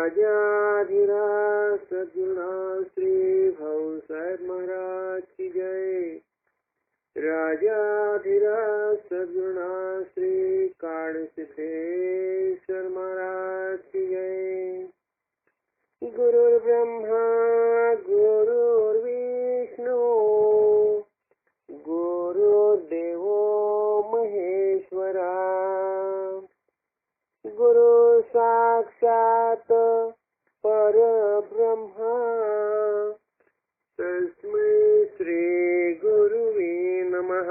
राजाधिराज सद्गुरुनाथ श्री भाऊसाहेब महाराज की जय। राजाधिराज सद्गुरुनाथ श्री काळसिद्धेश्वर महाराज की जय। गुरुर्ब्रह्मा गुरुर्विष्णू गुरुर्देवो महेश्वरा गुरु साक्षात परब्रह्मा तस्मै श्री गुरुवे नमः।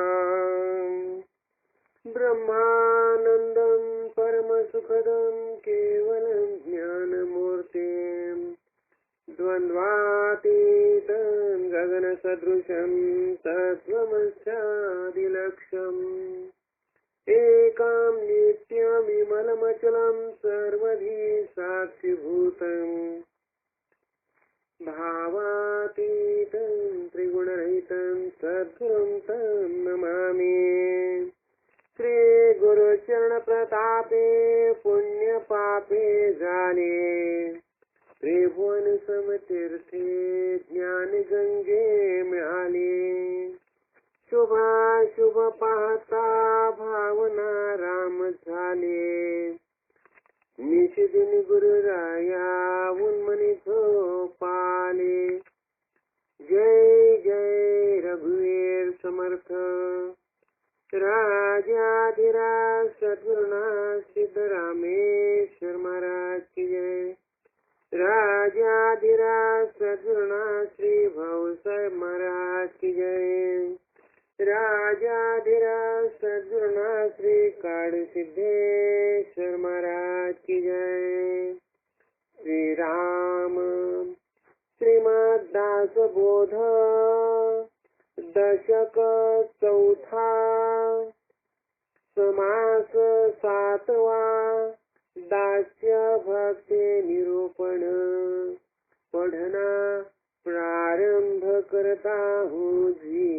ब्रह्मानंदं परमसुखदं केवलं ज्ञानमूर्तिं द्वन्द्वातीतं गगनसदृशं तत्त्वमस्यादिलक्ष्यम् एकं नित्यविमलमचलं सर्वधी साक्षिभूतं भावातीतं त्रिगुणरहितं सद्गुरुं तं नमामि। श्रीगुरुचरणप्रतापे पुण्यपापे जाले त्रिभुवन समतीर्थे ज्ञानगंगे मिळाले। शुभाशुभ पाहता भावना राम झाले निशिदिन गुरुराया उन्मनी झोपाले। जय जय रघुवीर समर्थ राजाधिराज सद्गुरुनाथ सिद्धरामेश्वर महाराज की जय। राजाधिराज सद्गुरुनाथ श्री भाऊसाहेब महाराज की जय। राजाधिराज सद्गुरुनाथ श्री काळसिद्धेश्वर महाराज की जय। श्री राम श्रीमद्दासबोध दशक चौथा समास सातवा दास्य भक्ति निरूपण पढ़ना प्रारंभ करता हूँ जी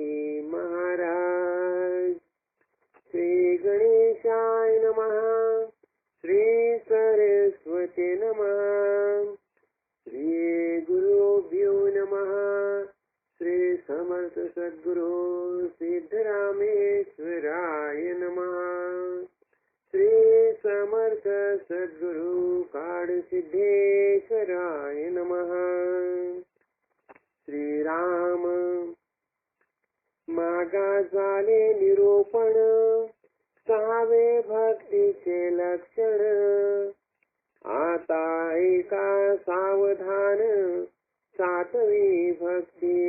महाराज। श्री गणेशाय नमः। श्री सरस्वती नमः। श्री गुरुभ्यो नमः। श्री समर्थ सद्गुरु सिद्धरामेश्वराय नमः। श्री समर्थ सद्गुरु काळसिद्धेश्वराय नमः। श्री राम मागा झाले निरूपण सहावे भक्तीचे लक्षण आता ऐका सावधान सातवी भक्ती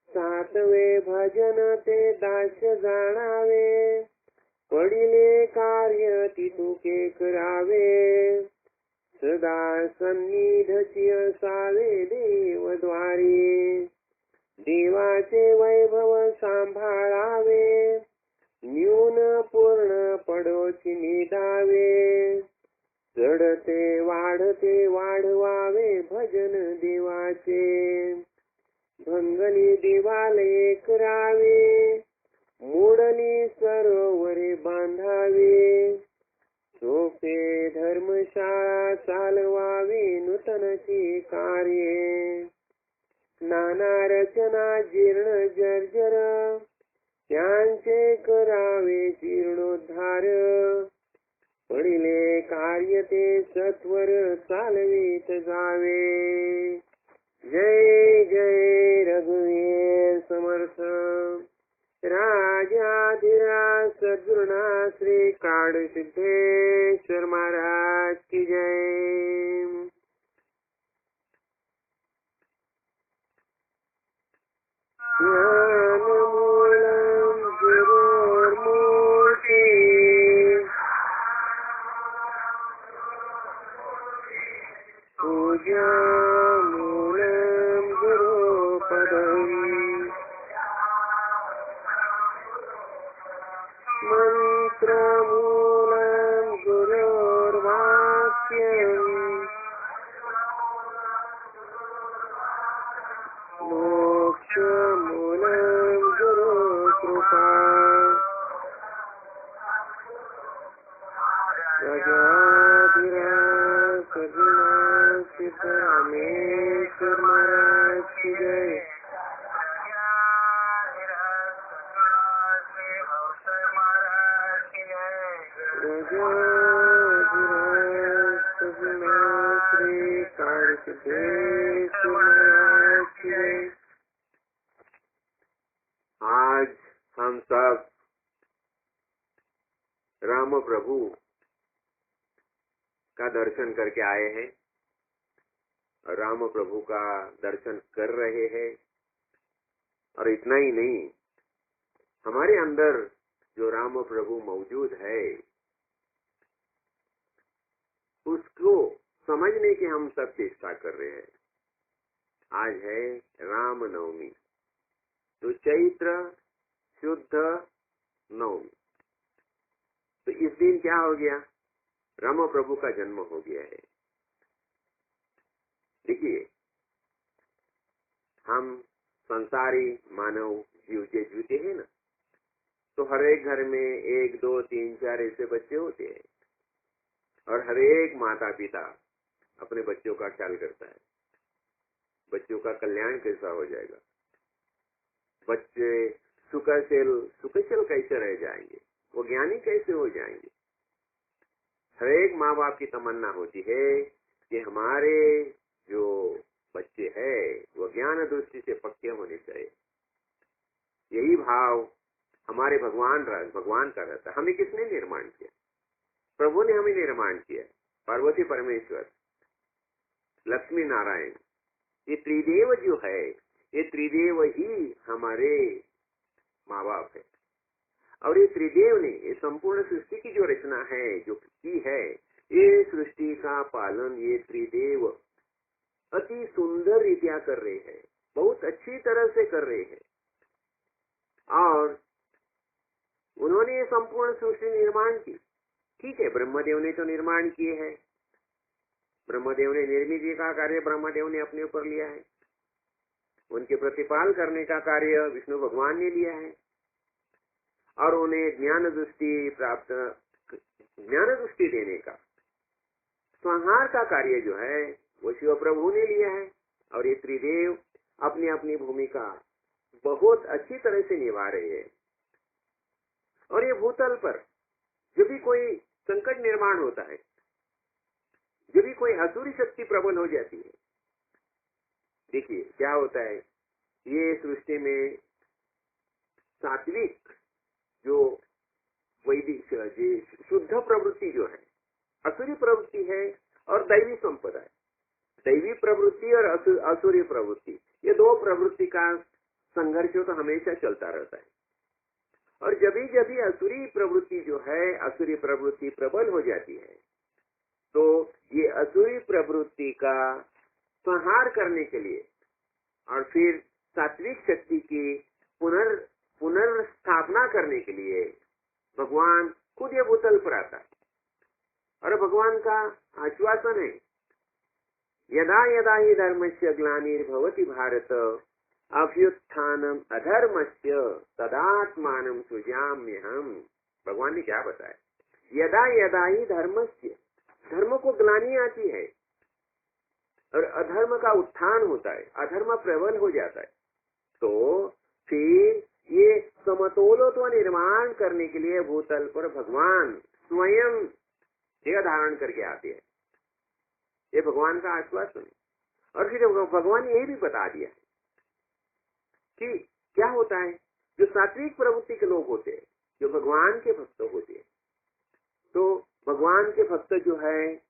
सातवे भजन ते दास्य जाणावे पडिले कार्य तितुके करावे सदा सन्निधची असावे देवद्वारी देवाचे वैभव सांभाळावे न्यून पूर्ण पडोची निदावे चढते वाढते वाढवावे भजन देवाचे भंगली दिवाले करावे मोडली सरोवरे बांधावे सोपे धर्मशाळा चालवावी नूतनची कार्ये नाना रचना जीर्ण जर्जर त्यांचे करावे जीर्णोद्धार पडिले कार्य ते सत्वर चालवीत जावे। जय जय रघुवीर समर्थ राजाधिराज सद्गुरुनाथ श्री काळसिद्धेश्वर महाराज की जय। ज्ञानमूलं गुरुर्मूर्ति पूजामूलं गुरुपदवी मंत्रमूलं गुरुर्वाक्यम् मोक्षमूलं गुरुकृपा राजाधिराज सद्गुरुनाथ का दर्शन करके आए हैं और राम प्रभु का दर्शन कर रहे हैं। और इतना ही नहीं, हमारे अंदर जो राम प्रभु मौजूद है उसको समझने की हम सब चेष्टा कर रहे हैं। आज है राम नवमी, तो चैत्र शुद्ध नवमी। तो इस दिन क्या हो गया? राम प्रभु का जन्म हो गया है। देखिए, हम संसारी मानव जीव के जीते हैं ना, तो हर एक घर में 1, 2, 3, 4 ऐसे बच्चे होते हैं और हर एक माता पिता अपने बच्चों का ख्याल करता है, बच्चों का कल्याण कैसा हो जाएगा, बच्चे सुखशल कैसे रह जाएंगे, वो ज्ञानी कैसे हो जाएंगे। हर एक माँ बाप की तमन्ना होती है कि हमारे जो बच्चे हैं वो ज्ञान दृष्टि से पक्के होने चाहिए। यही भाव हमारे भगवान का रहता है। हमें किसने निर्माण किया? प्रभु ने हमें निर्माण किया। पार्वती परमेश्वर, लक्ष्मी नारायण, ये त्रिदेव जो है, ये त्रिदेव ही हमारे माँ बाप है। और ये त्रिदेव ने ये संपूर्ण सृष्टि की जो रचना है, जो की है, ये सृष्टि का पालन ये त्रिदेव अति सुंदर रीतिया कर रहे हैं, बहुत अच्छी तरह से कर रहे हैं। और उन्होंने ये संपूर्ण सृष्टि निर्माण की। ठीक है, ब्रह्मदेव ने तो निर्माण किए है, ब्रह्मदेव ने निर्मित का कार्य ब्रह्मदेव ने अपने ऊपर लिया है, उनके प्रतिपाल करने का कार्य विष्णु भगवान ने लिया है, और उन्हें ज्ञान दृष्टि देने का, संहार का कार्य जो है वो शिव प्रभु ने लिया है। और ये त्रिदेव अपनी अपनी भूमिका बहुत अच्छी तरह से निभा रहे हैं। और ये भूतल पर जब भी कोई संकट निर्माण होता है, जब भी कोई असुरी शक्ति प्रबल हो जाती है, देखिए क्या होता है, ये सृष्टि में सात्विक जो वैदिक शुद्ध प्रवृत्ति जो है, असुरी प्रवृत्ति है और दैवी संपदा है। दैवी प्रवृत्ति और असुरी प्रवृत्ति, ये दो प्रवृत्ति का संघर्ष तो हमेशा चलता रहता है। और जब भी असुरी प्रवृत्ति जो है, असुरी प्रवृत्ति प्रबल हो जाती है, तो ये असुरी प्रवृत्ति का संहार करने के लिए और फिर सात्विक शक्ति की पुनर्स्थापना करने के लिए भगवान खुद ये भूतल पर आता है। और भगवान का आश्वासन है, यदा यदा ही धर्मस्य ग्लानिर्भवति भारत अभ्युत्थानम अधर्मस्य तदात्मानं सृजाम्यहम्। भगवान ने क्या बताया? यदा यदा ही धर्मस्य, धर्म को ग्लानि आती है और अधर्म का उत्थान होता है, अधर्म प्रबल हो जाता है, तो फिर ये समतोलत्व निर्माण करने के लिए भूतल पर भगवान स्वयं देह धारण करके आते हैं। ये भगवान का आश्वासन है। और फिर भगवान ने यही भी बता दिया कि क्या होता है, जो सात्विक प्रवृत्ति के लोग होते हैं, जो भगवान के भक्त होते हैं, तो भगवान के भक्त जो है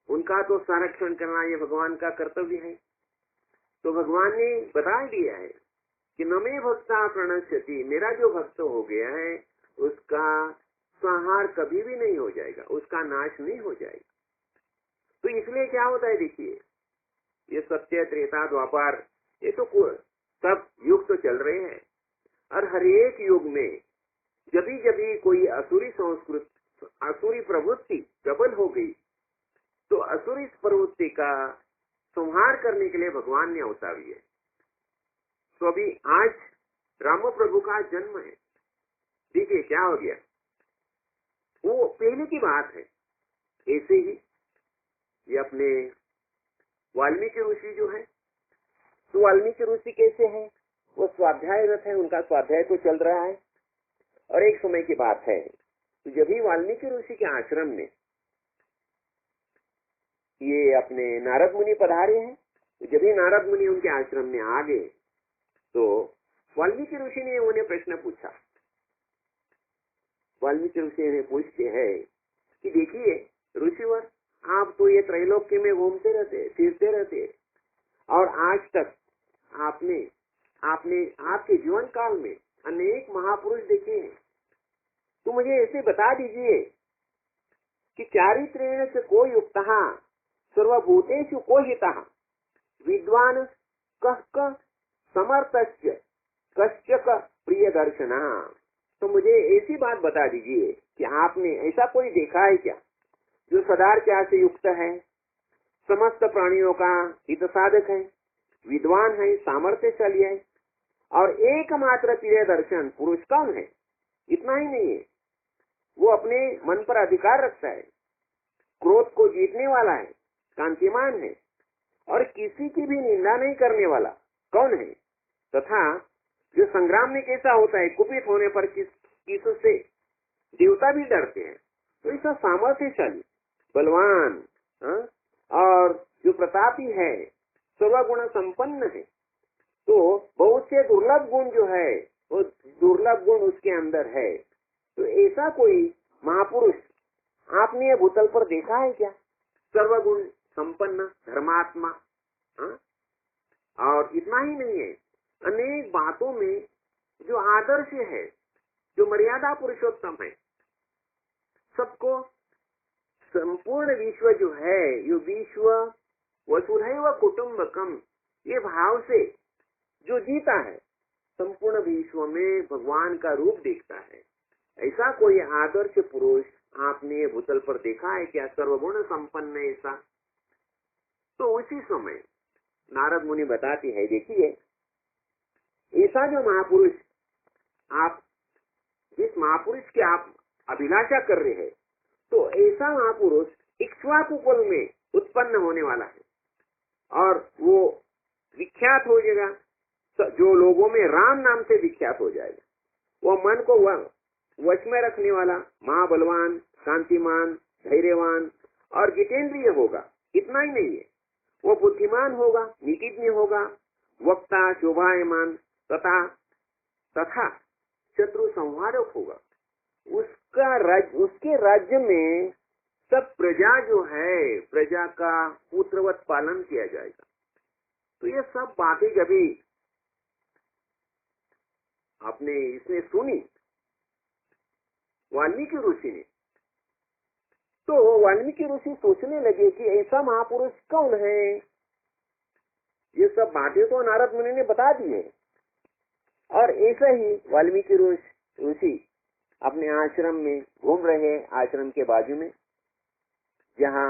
उनका तो संरक्षण करना ये भगवान का कर्तव्य है। तो भगवान ने बता दिया है कि न मे भक्ता प्रणश्यति, मेरा जो भक्त हो गया है उसका संहार कभी भी नहीं हो जाएगा, उसका नाश नहीं हो जाएगा। तो इसलिए क्या होता है, देखिए ये सत्य त्रेता द्वापर ये तो सब युग तो चल रहे हैं, और हर एक युग में जब भी कोई असुरी प्रवृत्ति प्रबल हो गई, तो असुरी प्रवृत्ति का संहार करने के लिए भगवान ने अवतार लिया। तो अभी आज राम प्रभु का जन्म है। देखिए क्या हो गया, वो पहले की बात है। ऐसे ही ये अपने वाल्मीकि ऋषि जो है, तो वाल्मीकि ऋषि कैसे हैं, वो स्वाध्यायरत है, उनका स्वाध्याय तो चल रहा है। और एक समय की बात है, तो जब भी वाल्मीकि ऋषि के आश्रम में ये अपने नारद मुनि पधारे हैं, तो जब भी नारद मुनि उनके आश्रम में आ गए, तो वाल्मीकि ऋषि ने उन्हें प्रश्न पूछा। वाल्मीकि ऋषि ने पूछते हैं कि देखिए ऋषिवर, आप तो ये त्रैलोक्य में घूमते रहते, फिरते रहते, और आज तक आपने आपके जीवन काल में अनेक महापुरुष देखे हैं। तो मुझे ऐसे बता दीजिए कि चारित्रेण च को युक्तः सर्वभूतेषु को हितः विद्वान कः समर्थस्य कश्चक प्रिय दर्शना। तो मुझे ऐसी बात बता दीजिए कि आपने ऐसा कोई देखा है क्या जो सदाचार से युक्त है, समस्त प्राणियों का हित साधक है, विद्वान है, सामर्थ्यशाली है, और एकमात्र प्रिय दर्शन पुरुष कौन है? इतना ही नहीं है, वो अपने मन पर अधिकार रखता है, क्रोध को जीतने वाला है, कांतिमान है, और किसी की भी निंदा नहीं करने वाला कौन है? तथा जो संग्राम में कैसा होता है, कुपित होने पर किससे देवता भी डरते हैं। तो ऐसा सामर्थ्यशाली, बलवान, और जो प्रतापी है, सर्वगुण संपन्न है, तो बहुत से दुर्लभ गुण जो है, वो दुर्लभ गुण उसके अंदर है। तो ऐसा कोई महापुरुष आपने ये भूतल पर देखा है क्या? सर्वगुण संपन्न, धर्मात्मा, और इतना ही नहीं है, अनेक बातों में जो आदर्श है, जो मर्यादा पुरुषोत्तम है, सबको संपूर्ण विश्व जो है, ये विश्व वसुधैव कुटुंबकम, ये भाव से जो जीता है, संपूर्ण विश्व में भगवान का रूप देखता है, ऐसा कोई आदर्श पुरुष आपने भूतल पर देखा है क्या? सर्वगुण संपन्न ऐसा। तो उसी समय नारद मुनि बताते हैं, देखिए ऐसा जो महापुरुष, आप जिस महापुरुष की आप अभिलाषा कर रहे हैं, तो ऐसा महापुरुष इक्ष्वाकु कुल में उत्पन्न होने वाला है, और वो विख्यात हो जाएगा, जो लोगों में राम नाम से विख्यात हो जाएगा। वो मन को वश में रखने वाला, महाबलवान, शांतिमान, धैर्यवान और जितेंद्रिय होगा। इतना ही नहीं है, वो बुद्धिमान होगा, नीतिज्ञ होगा, वक्ता, शोभायमान तथा शत्रु संहारक होगा। उसके राज्य में सब प्रजा जो है, प्रजा का पुत्रवत पालन किया जाएगा। तो ये सब बातें जब भी आपने इसने सुनी वाल्मीकि ऋषि ने, तो वाल्मीकि ऋषि सोचने लगे कि ऐसा महापुरुष कौन है। ये सब बातें तो नारद मुनि ने बता दी है, और ऐसा ही वाल्मीकि ऋषि अपने आश्रम में घूम रहे हैं, आश्रम के बाजू में जहाँ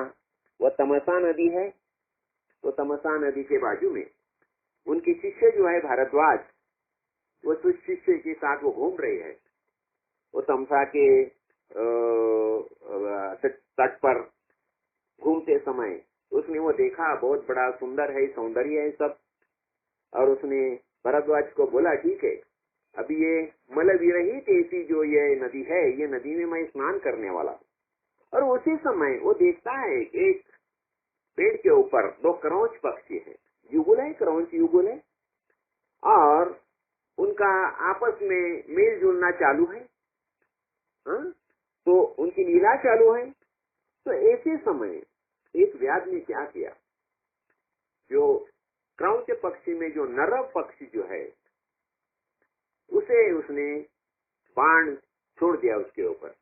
वह तमसा नदी है, तो तमसा नदी के बाजू में उनके शिष्य जो है भारद्वाज, वो कुछ शिष्य के साथ वो घूम रहे हैं। वो तमसा के तट पर घूमते समय उसने वो देखा, बहुत बड़ा सुंदर है, सौंदर्य है सब, और उसने भारद्वाज को बोला, ठीक है, अभी ये मलविरहित ऐसी जो ये नदी है, ये नदी में मैं स्नान करने वाला हूँ। और उसी समय वो देखता है एक पेड़ के ऊपर दो क्रौंच पक्षी है, युगुल है, क्रौंच युगुल है, और उनका आपस में मेल जुलना चालू है, तो उनकी लीला चालू है। तो ऐसे समय एक व्याध ने क्या किया, जो क्रौंच पक्षी में जो नर पक्षी जो है, उसे उसने बाण छोड़ दिया उसके ऊपर,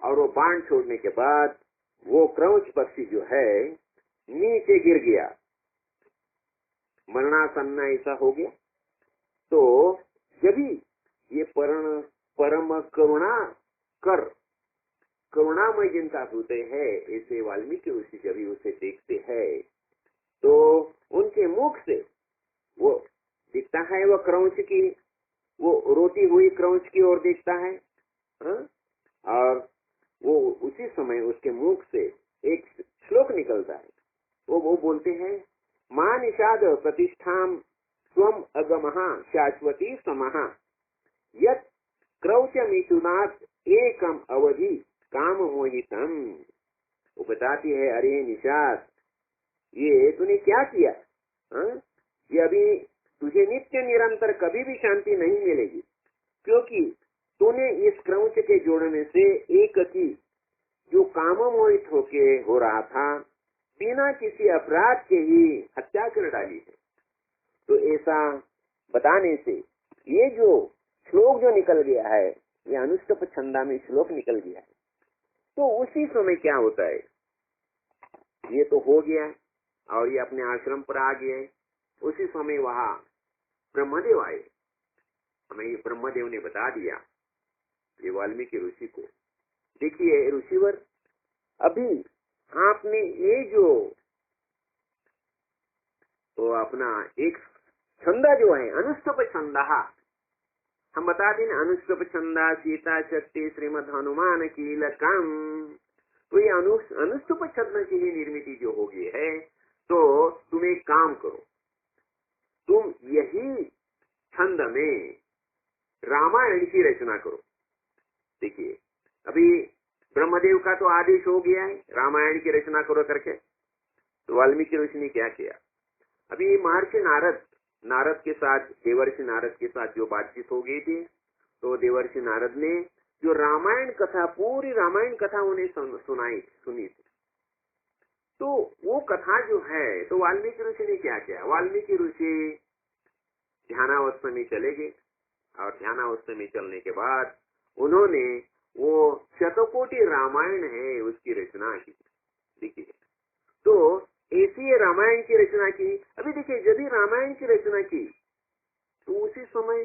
और वो बाण छोड़ने के बाद वो क्रौंच पक्षी जो है नीचे गिर गया, मरणासन्न ऐसा हो गया। तो जब ये परम करुणामय जिनका हृदय है, ऐसे वाल्मीकि ऋषि जब उसे देखते हैं, तो उनके मुख से वो दिखता है, वो क्रौंच की, वो रोती हुई क्रौंच की ओर देखता है, और वो उसी समय उसके मुख से एक श्लोक निकलता है। वो बोलते हैं, मां निषाद प्रतिष्ठाम स्वम अगमहा शाश्वती समहा यत् क्रौचमिथुनात् एकम अवधि काम मोहितम। वो बताती है, अरे निषाद, ये तूने क्या किया? ये अभी तुझे नित्य निरंतर कभी भी शांति नहीं मिलेगी, क्योंकि तूने इस क्रौंच के जोड़ने से एक की जो कामोन्मोहित होके हो रहा था, बिना किसी अपराध के ही हत्या कर डाली है। तो ऐसा बताने से ये जो श्लोक जो निकल गया है, ये अनुष्टुप छंदा में श्लोक निकल गया है। तो उसी समय क्या होता है, ये तो हो गया है और ये अपने आश्रम पर आ गया है। उसी समय वहां ब्रह्मदेव आए, हमें ये ब्रह्मदेव ने बता दिया ये वाल्मीकि ऋषि को, देखिए ऋषिवर, अभी आपने ये जो तो अपना एक छंदा जो है अनुष्टुप छंदा, हम बता दें अनुष्टुप छंदा सीता शक्ति श्रीमद हनुमान कीलकम, तो ये अनुष्टुप छंद की ही निर्मित जो हो गई है। तो तुम एक काम करो, तुम यही छंद में रामायण की रचना करो। देखिए अभी ब्रह्मदेव का तो आदेश हो गया है रामायण की रचना करो करके, तो वाल्मीकि ऋषि ने क्या किया, अभी महर्षि नारद के साथ, देवर्षि नारद के साथ जो बातचीत हो गई थी, तो देवर्षि नारद ने जो रामायण कथा, पूरी रामायण कथा उन्हें सुनी थी। तो वो कथा जो है, तो वाल्मीकि ऋषि ने क्या किया, वाल्मीकि ऋषि ध्यानावस्था में चले गए और ध्यानावस्था में चलने के बाद उन्होंने वो शतकोटि रामायण है उसकी रचना की। देखिए तो ऐसी रामायण की रचना की। अभी देखिए जब रामायण की रचना की तो उसी समय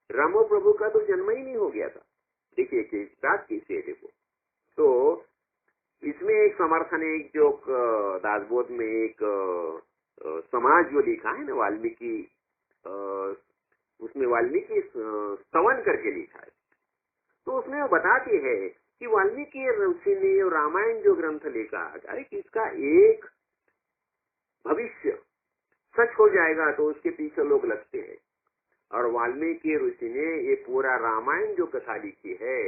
रामो प्रभु का तो जन्म ही नहीं हो गया था। देखिए कि बात कैसी है, देखो तो इसमें एक समर्थन है, एक जो दासबोध में एक समाज जो लिखा है ना वाल्मीकि, उसमें वाल्मीकि स्तवन करके लिखा है, तो उसमें वो बताती है कि वाल्मीकि ऋषि ने रामायण जो ग्रंथ लिखा, अरे इसका एक भविष्य सच हो जाएगा तो उसके पीछे लोग लगते हैं। और वाल्मीकि ऋषि ने ये पूरा रामायण जो कथा लिखी है,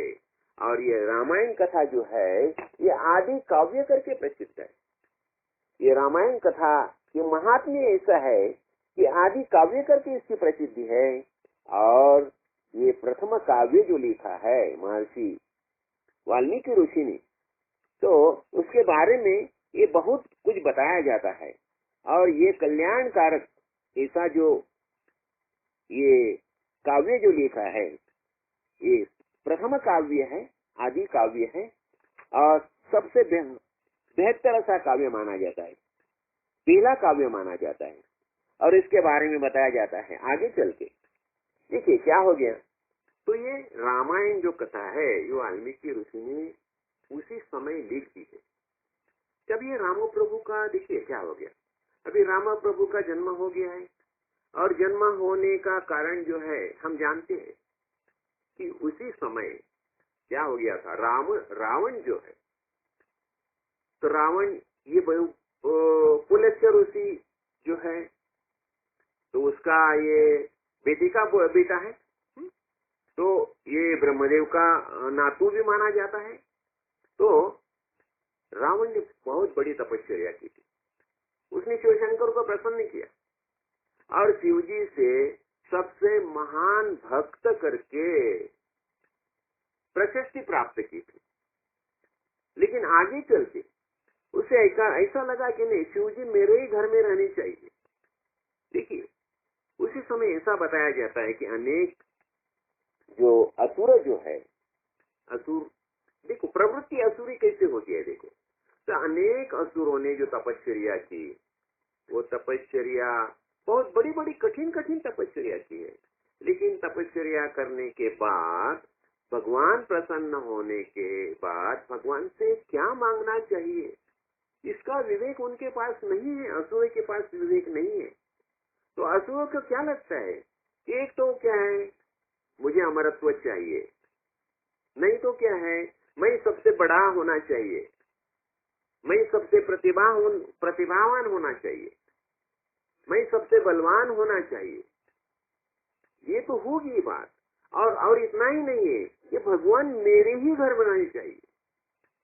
और ये रामायण कथा जो है ये आदि काव्य करके प्रसिद्ध है। ये रामायण कथा ये महात्म्य ऐसा है कि आदि काव्य करके इसकी प्रसिद्धि है। और ये प्रथम काव्य जो लिखा है महर्षि वाल्मीकि ऋषि ने, तो उसके बारे में ये बहुत कुछ बताया जाता है। और ये कल्याणकारक ऐसा जो ये काव्य जो लिखा है, ये प्रथम काव्य है, आदि काव्य है और सबसे बेहतर ऐसा काव्य माना जाता है, पहला काव्य माना जाता है। और इसके बारे में बताया जाता है आगे चल के। देखिए क्या हो गया, तो ये रामायण जो कथा है ये वाल्मीकि ऋषि ने उसी समय लिख दी है। जब ये रामो प्रभु का, देखिए क्या हो गया, अभी राम प्रभु का जन्म हो गया है, और जन्म होने का कारण जो है हम जानते हैं कि उसी समय क्या हो गया था, रावण जो है, तो रावण ये पुलस्त्य ऋषि जो है, तो उसका ये बेटी का बेटा है, तो ये ब्रह्मदेव का नातू भी माना जाता है। तो रावण ने बहुत बड़ी तपस्या की थी, उसने शिव शंकर को प्रसन्न किया और शिवजी से सबसे महान भक्त करके प्रशस्ति प्राप्त की थी। लेकिन आगे चल के उसे ऐसा लगा कि नहीं, शिवजी मेरे ही घर में रहने चाहिए। देखिए उसी समय ऐसा बताया जाता है कि अनेक जो असुर जो है, असुर, देखो प्रवृत्ति असुरी कैसे होती है, देखो तो अनेक असुरों ने जो तपस्या की, वो तपस्या बहुत बड़ी बड़ी कठिन तपस्या की है। लेकिन तपस्या करने के बाद भगवान प्रसन्न होने के बाद भगवान से क्या मांगना चाहिए, इसका विवेक उनके पास नहीं है, असुर के पास विवेक नहीं है। तो असुरों को क्या लगता है, एक तो क्या है, मुझे अमरत्व चाहिए, नहीं तो क्या है, मैं सबसे बड़ा होना चाहिए, मैं सबसे प्रतिभावान होना चाहिए, मैं सबसे बलवान होना चाहिए। ये तो होगी बात। और इतना ही नहीं है, ये भगवान मेरे ही घर बनाने चाहिए।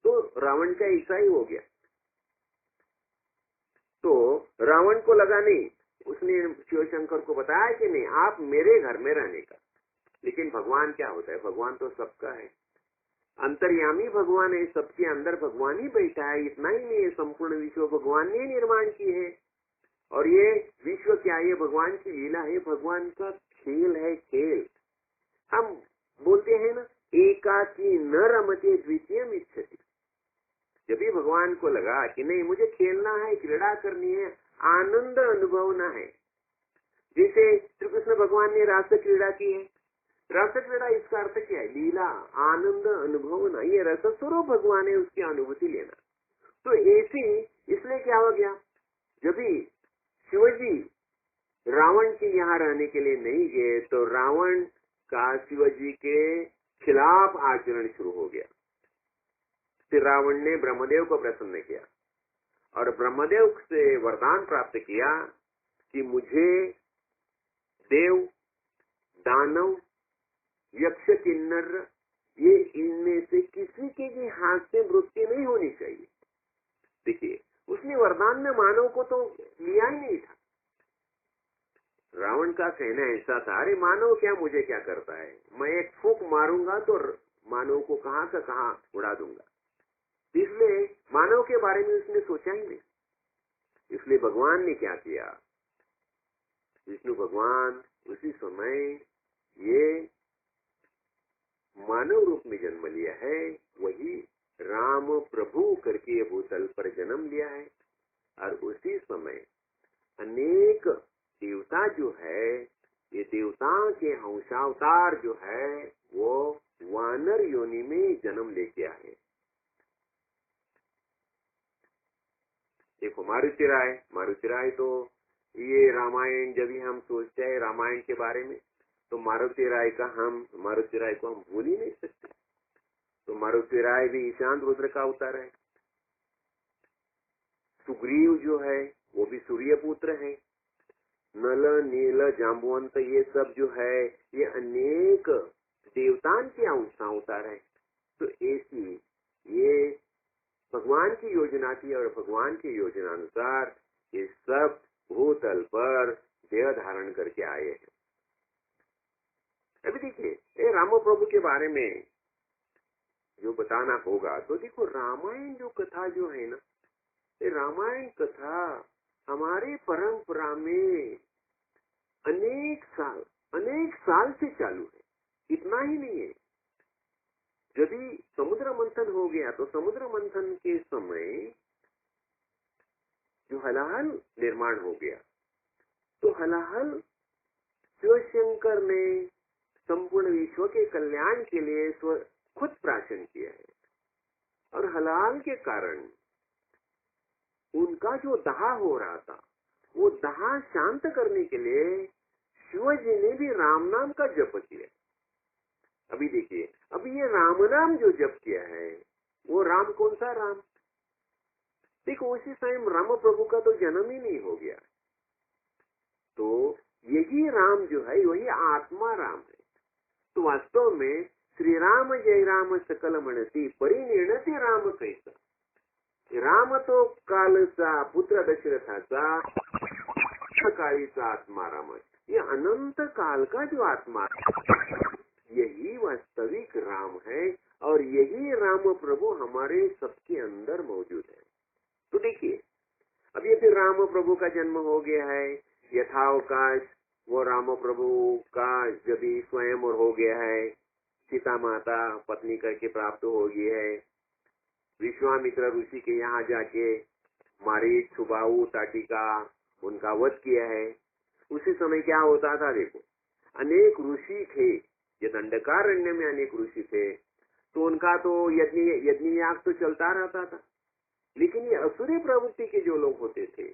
तो रावण का ऐसा ही हो गया। तो रावण को लगा नहीं, उसने शिव शंकर को बताया कि नहीं, आप मेरे घर में रहने का। लेकिन भगवान क्या होता है, भगवान तो सबका है। अंतर्यामी भगवान है, सबके अंदर भगवान ही बैठा है। इतना ही नहीं है, संपूर्ण विश्व भगवान ने निर्माण की है। और ये विश्व क्या है? भगवान की लीला है, भगवान का खेल है, खेल। हम बोलते हैं ना, एकाकी न रमते द्वितीयम इच्छति। जब भी भगवान को लगा कि नहीं, मुझे खेलना है, क्रीड़ा करनी है, आनंद अनुभवना है। जैसे श्री कृष्ण भगवान ने रास क्रीड़ा की है। रस क्रीड़ा इसका अर्थ क्या है? लीला, आनंद अनुभवना। ये रस स्वरूप भगवान है, उसकी अनुभूति लेना। तो ऐसी इसलिए क्या हो गया, जब भी शिवजी रावण के यहाँ रहने के लिए नहीं गए तो रावण का शिवजी के खिलाफ आचरण शुरू हो गया। फिर रावण ने ब्रह्मदेव को प्रसन्न किया और ब्रह्मदेव से वरदान प्राप्त किया कि मुझे देव, दानव, यक्ष, किन्नर, ये इनमें से किसी के भी हाथ से मृत्यु नहीं होनी चाहिए। देखिए, उसने वरदान में मानव को तो लिया ही नहीं था। रावण का कहना ऐसा था, अरे मानव क्या, मुझे क्या करता है, मैं एक फूंक मारूंगा तो मानव को कहां का कहां उड़ा दूंगा। इसलिए मानव के बारे में उसने सोचा ही नहीं। इसलिए भगवान ने क्या किया, विष्णु भगवान उसी समय ये मानव रूप में जन्म लिया है, वही राम प्रभु करके भूतल पर जन्म लिया है। और उसी समय अनेक देवता जो है, ये देवताओं के अंशावतार जो है, वो वानर योनि में जन्म लेके आए। देखो मारुति राय तो ये रामायण, जब भी हम सोचते हैं रामायण के बारे में, तो मारुति राय को हम भूल ही नहीं सकते। तो मारुति राय भी ईशान रुद्र का अवतार है। सुग्रीव जो है वो भी सूर्य पुत्र है। नल, नील, जाम्बुवंत, ये सब जो है ये अनेक देवताओं के अवतार है। तो ऐसी ये भगवान की योजना थी और भगवान की योजना अनुसार ये सब भूतल पर देह धारण करके आए हैं। अभी देखिए, ये राम प्रभु के बारे में जो बताना होगा, तो देखो रामायण जो कथा जो है ना, ये रामायण कथा हमारे परंपरा में अनेक साल से चालू है। इतना ही नहीं है, यदि समुद्र मंथन हो गया तो समुद्र मंथन के समय जो हलाहल निर्माण हो गया, तो हलाहल शिवशंकर ने संपूर्ण विश्व के कल्याण के लिए खुद प्राशन किया है। और हलाल के कारण उनका जो दाह हो रहा था, वो दाह शांत करने के लिए शिवजी ने भी राम नाम का जप किया। अभी देखिए, अभी ये राम नाम जो जप किया है, वो राम कौन सा राम? देखो, उसी टाइम राम प्रभु का तो जन्म ही नहीं हो गया। तो यही राम जो है वही आत्मा राम है। तो वास्तव में श्री राम जय राम सकल म्हणती परिनिर्णती राम कैसा। राम तो कालचा पुत्र दशरथाचा, काळीचा आत्मा राम है। ये अनंत काल का जो आत्मा, यही वास्तविक राम है और यही राम प्रभु हमारे सबके अंदर मौजूद है। तो देखिए, अब ये फिर राम प्रभु का जन्म हो गया है, यथावकाश वो राम प्रभु का जब भी स्वयं और हो गया है, सीता माता पत्नी करके प्राप्त हो गई है, विश्वामित्र ऋषि के यहाँ जाके मारीच, सुबाहु, टाटिका उनका वध किया है। उसी समय क्या होता था, देखो अनेक ऋषि थे, ये दंडकारण्य में अनेक ऋषि थे, तो उनका तो यज्ञ याग तो चलता रहता था। लेकिन ये असुरी प्रवृत्ति के जो लोग होते थे,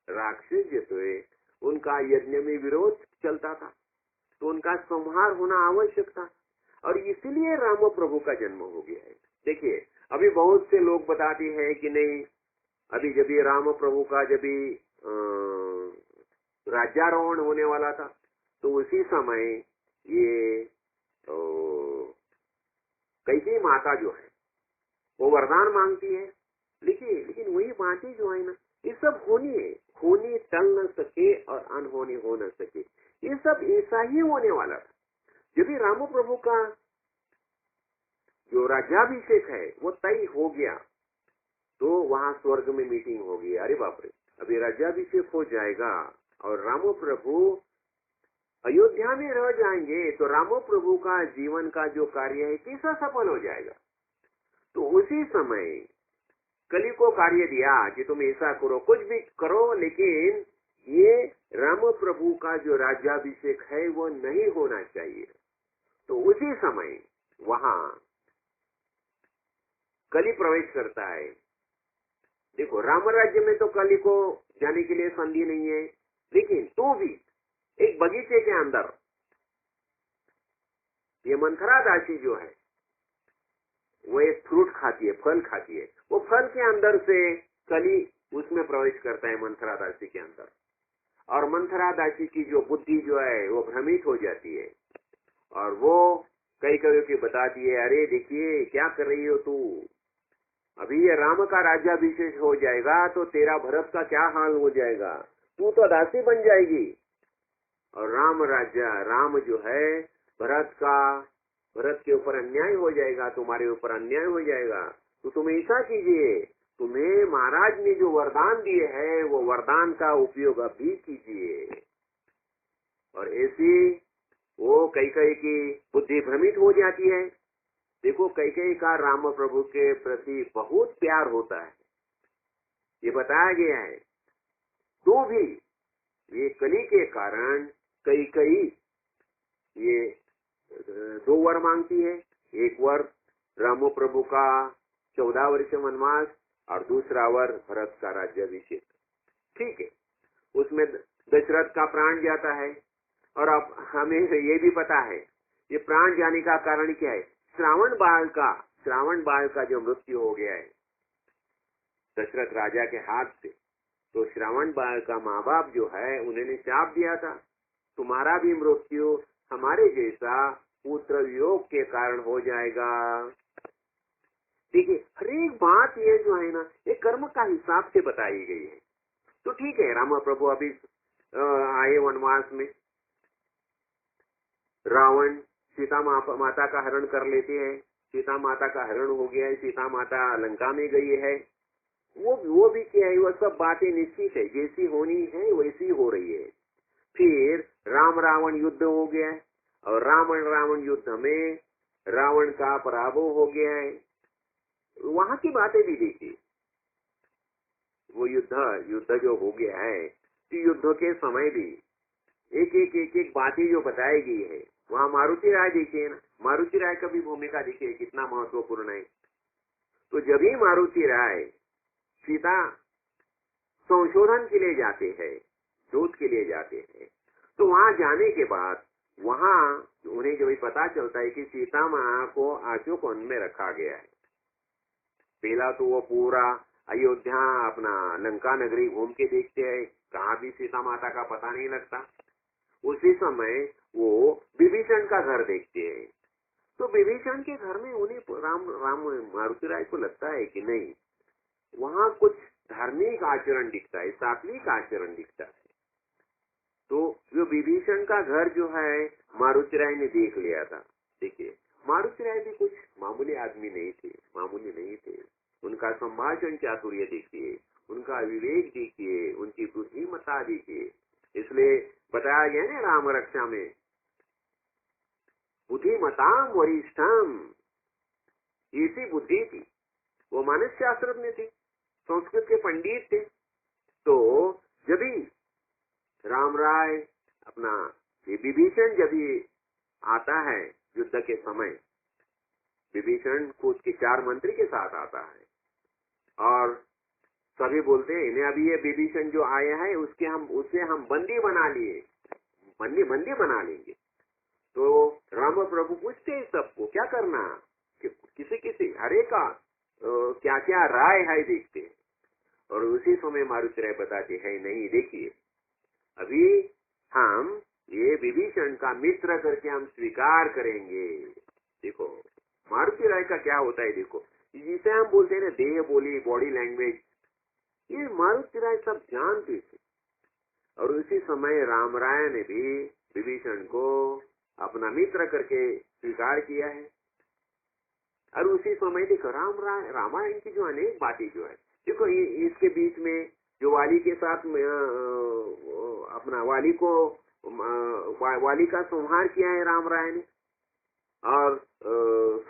राक्षस जो थे, उनका यज्ञ में विरोध चलता था, तो उनका संहार होना आवश्यक था। और इसलिए राम प्रभु का जन्म हो गया है। देखिए, अभी बहुत से लोग बताते हैं कि नहीं, अभी जब ये राम प्रभु का जब भी राज्यारोहण होने वाला था, तो उसी समय ये कैकेयी माता जो है वो वरदान मांगती है। लेकिन वही बातें जो है ना, ये सब होनी टल न सके और अनहोनी हो न सके, ये सब ऐसा ही होने वाला था। जब भी राम प्रभु का जो राज्याभिषेक है वो तय हो गया, तो वहां स्वर्ग में मीटिंग होगी। अरे बाप रे, अभी राज्याभिषेक हो जाएगा और रामो प्रभु अयोध्या में रह जाएंगे, तो रामो प्रभु का जीवन का जो कार्य है कैसा सफल हो जाएगा। तो उसी समय कली को कार्य दिया कि तुम ऐसा करो, कुछ भी करो, लेकिन ये राम प्रभु का जो राज्याभिषेक है वो नहीं होना चाहिए। तो उसी समय वहां कली प्रवेश करता है। देखो, राम राज्य में तो कली को जाने के लिए संधि नहीं है, लेकिन तो भी एक बगीचे के अंदर ये मंथरा दासी जो है वो एक फ्रूट खाती है, फल खाती है। वो फल के अंदर से कली उसमें प्रवेश करता है, मंथरा दासी के अंदर, और मंथरा दासी की जो बुद्धि जो है वो भ्रमित हो जाती है और वो कई की बताती है, अरे देखिए क्या कर रही हो तू, अभी ये राम का राज्याभिषेक हो जाएगा तो तेरा भरत का क्या हाल हो जाएगा, तू तो दासी बन जाएगी। और राम जो है भरत के ऊपर अन्याय हो जाएगा, तुम्हारे ऊपर अन्याय हो जाएगा। तो तुम ऐसा कीजिए, तुम्हें महाराज ने जो वरदान दिए है वो वरदान का उपयोग अभी कीजिए। और ऐसी वो कैकेयी की बुद्धि भ्रमित हो जाती है। देखो, कैकेयी का राम प्रभु के प्रति बहुत प्यार होता है, ये बताया गया है। तो भी ये कली के कारण कैकेयी ये 2 वर मांगती है। एक वर रामो प्रभु का 14 वर्ष वनवास और दूसरा वर भरत का राज्याभिषेक। ठीक है, उसमें दशरथ का प्राण जाता है। और अब हमें ये भी पता है ये प्राण जाने का कारण क्या है। श्रावण बाल का जो मृत्यु हो गया है दशरथ राजा के हाथ से, तो श्रावण बाल का माँ बाप जो है उन्होंने शाप दिया था, तुम्हारा भी मृत्यु हमारे जैसा पुत्र योग के कारण हो जाएगा। देखिए, हर एक बात ये जो है ना, ये कर्म का हिसाब से बताई गई है। तो ठीक है, राम प्रभु अभी आए वनवास में, रावण सीता माता का हरण कर लेते हैं, सीता माता का हरण हो गया है, सीता माता लंका में गई है। वो भी क्या है, वो सब बातें निश्चित है, जैसी होनी है वैसी हो रही है। फिर राम रावण युद्ध हो गया है और रावण युद्ध में रावण का पराभव हो गया है। वहां की बातें भी देखिए, वो युद्ध जो हो गया है, तो युद्ध के समय भी एक बातें जो बताई गई है। वहाँ मारुति राय देखिए ना, मारुति राय का भी भूमिका देखिए कितना महत्वपूर्ण है। तो जब ही मारुति राय सीता संशोधन के लिए जाते हैं, शोध के लिए जाते हैं, तो वहां जाने के बाद वहां उन्हें जब पता चलता है कि सीता माँ को आचुकोन में रखा गया है। पहला तो वो पूरा अयोध्या अपना लंका नगरी घूम के देखते हैं, कहाँ भी सीता माता का पता नहीं लगता। उसी समय वो विभीषण का घर देखते हैं, तो विभीषण के घर में उन्हें राम मारुति राय को लगता है कि नहीं, वहाँ कुछ धार्मिक आचरण दिखता है, सात्विक आचरण दिखता है। तो जो विभीषण का घर जो है मारुति राय ने देख लिया था। देखिए, मारुति राय भी कुछ मामूली आदमी नहीं थे, उनका संभाषण चातुर्य देखिए, उनका विवेक देखिए, उनकी बुद्धिमत्ता देखिए। इसलिए बताया गया ना राम रक्षा में, बुद्धिमताम वरिष्ठम, ऐसी बुद्धि थी। वो मानस शास्त्रज्ञ थे, संस्कृत के पंडित थे। तो जब भी राम राय अपना ये विभीषण जब भी आता है युद्ध के समय, विभीषण को उसके 4 मंत्री के साथ आता है और सभी बोलते हैं इन्हें अभी ये विभीषण जो आया है उसे हम बंदी बना लेंगे। तो राम प्रभु पूछते हैं सबको क्या करना, किसी हरे का क्या क्या राय है देखते हैं। और उसी समय मारुति राय बताते हैं, नहीं देखिए, अभी हम ये विभीषण का मित्र करके हम स्वीकार करेंगे। देखो मारुति राय का क्या होता है, देखो जिसे हम बोलते हैं ना देह बोली, बॉडी लैंग्वेज, ये मारुति राय सब जानते थे। और उसी समय राम राय ने भी विभीषण को अपना मित्र करके स्वीकार किया है। और उसी समय देखो रामायण की जो अनेक बातें जो है, देखो इसके बीच में जो वाली के साथ अपना वाली का संहार किया है राम राय ने, और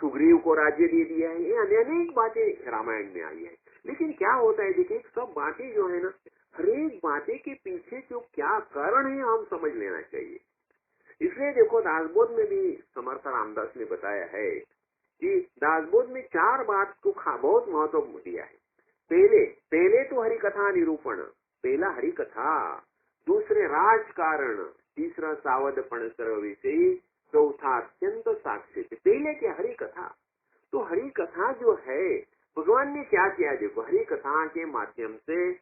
सुग्रीव को राज्य दे दिया है, ये अनेक बातें रामायण में आई है। लेकिन क्या होता है देखिए, सब बातें जो है ना, हर एक बातें के पीछे जो क्या कारण है हम समझ लेना चाहिए। इसलिए देखो दासबोध में भी समर्थ रामदास ने बताया है कि दासबोध में 4 बात को बहुत महत्व दिया है। पहले तो हरि कथा निरूपण, पहला हरि कथा, दूसरे राजकारण, तीसरा सावधपण सर्व विषयी, चौथा अत्यंत साक्ष्य। पहले क्या हरि कथा, तो हरि कथा जो है भगवान ने क्या किया, देखो हरि कथा के माध्यम से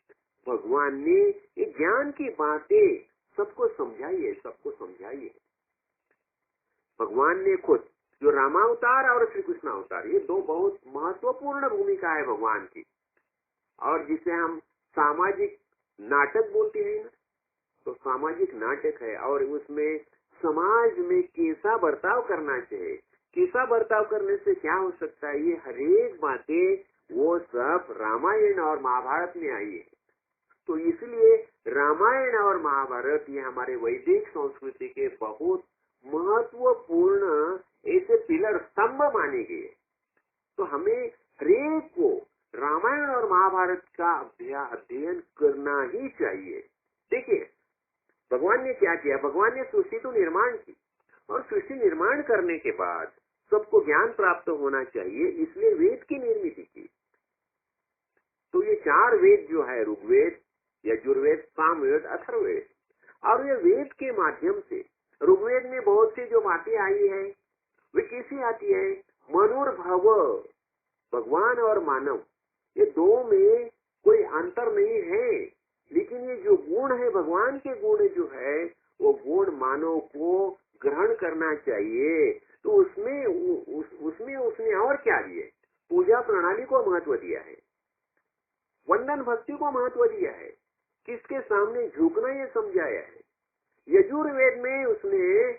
भगवान ने ये ज्ञान की बातें सबको समझाई है। भगवान ने खुद जो रामावतार और श्री कृष्ण अवतार, ये 2 बहुत महत्वपूर्ण भूमिका है भगवान की, और जिसे हम सामाजिक नाटक बोलते हैं ना, तो सामाजिक नाटक है, और उसमें समाज में कैसा बर्ताव करना चाहिए, कैसा बर्ताव करने से क्या हो सकता है, ये हर एक बातें वो सब रामायण और महाभारत में आई है। तो इसलिए रामायण और महाभारत ये हमारे वैदिक संस्कृति के बहुत महत्वपूर्ण ऐसे पिलर स्तंभ माने गए। तो हमें हरेक को रामायण और महाभारत का अध्ययन करना ही चाहिए। देखिए भगवान ने क्या किया, भगवान ने सृष्टि तो निर्माण की, और सृष्टि निर्माण करने के बाद सबको ज्ञान प्राप्त होना चाहिए, इसलिए वेद की निर्मित की। तो ये 4 वेद जो है, ऋग्वेद, यजुर्वेद, सामवेद, अथर्ववेद, और ये वेद के माध्यम से ऋग्वेद में बहुत सी जो बातें आई है वे कैसी आती है, मनोर्भव, भगवान और मानव ये 2 में कोई अंतर नहीं है, लेकिन ये जो गुण है भगवान के गुण जो है वो गुण मानव को ग्रहण करना चाहिए। तो उसमें उसने और क्या दिए, पूजा प्रणाली को महत्व दिया है, वंदन भक्ति को महत्व दिया है, किसके सामने झुकना ये समझाया है। यजुर्वेद में उसने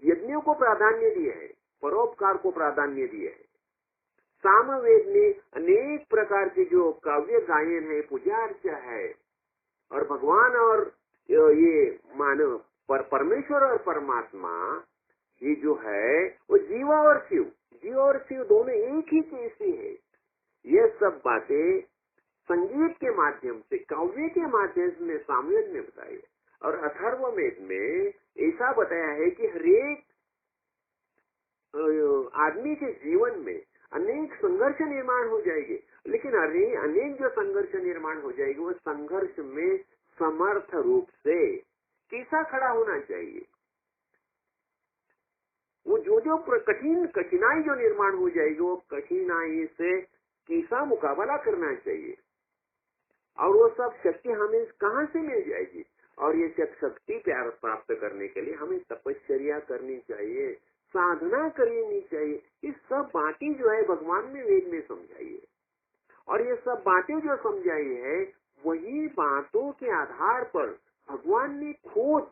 यज्ञों को प्राधान्य दिया है, परोपकार को प्राधान्य दिया है। सामवेद ने अनेक प्रकार के जो काव्य गायन है, पूजा अर्चा है, और भगवान और ये मानव परमेश्वर और परमात्मा ये जो है वो जीव और शिव दोनों एक ही कैसे है, ये सब बातें संगीत के माध्यम से, काव्य के माध्यम से सामवेद ने बताई। और अथर्ववेद में ऐसा बताया है कि हरेक आदमी के जीवन में अनेक संघर्ष निर्माण हो जाएंगे, लेकिन अनेक जो संघर्ष निर्माण हो जाएगी वो संघर्ष में समर्थ रूप से कैसा खड़ा होना चाहिए, वो जो कठिनाई जो निर्माण हो जाएगी वो कठिनाई से कैसा मुकाबला करना चाहिए, और वो सब शक्ति हमें कहाँ से मिल जाएगी। और ये शक्ति प्यार प्राप्त करने के लिए हमें तपस्या करनी चाहिए, साधना करनी चाहिए। ये सब बातें जो है भगवान ने वेद में समझाई है, और ये सब बातें जो समझाई है वही बातों के आधार पर भगवान ने खुद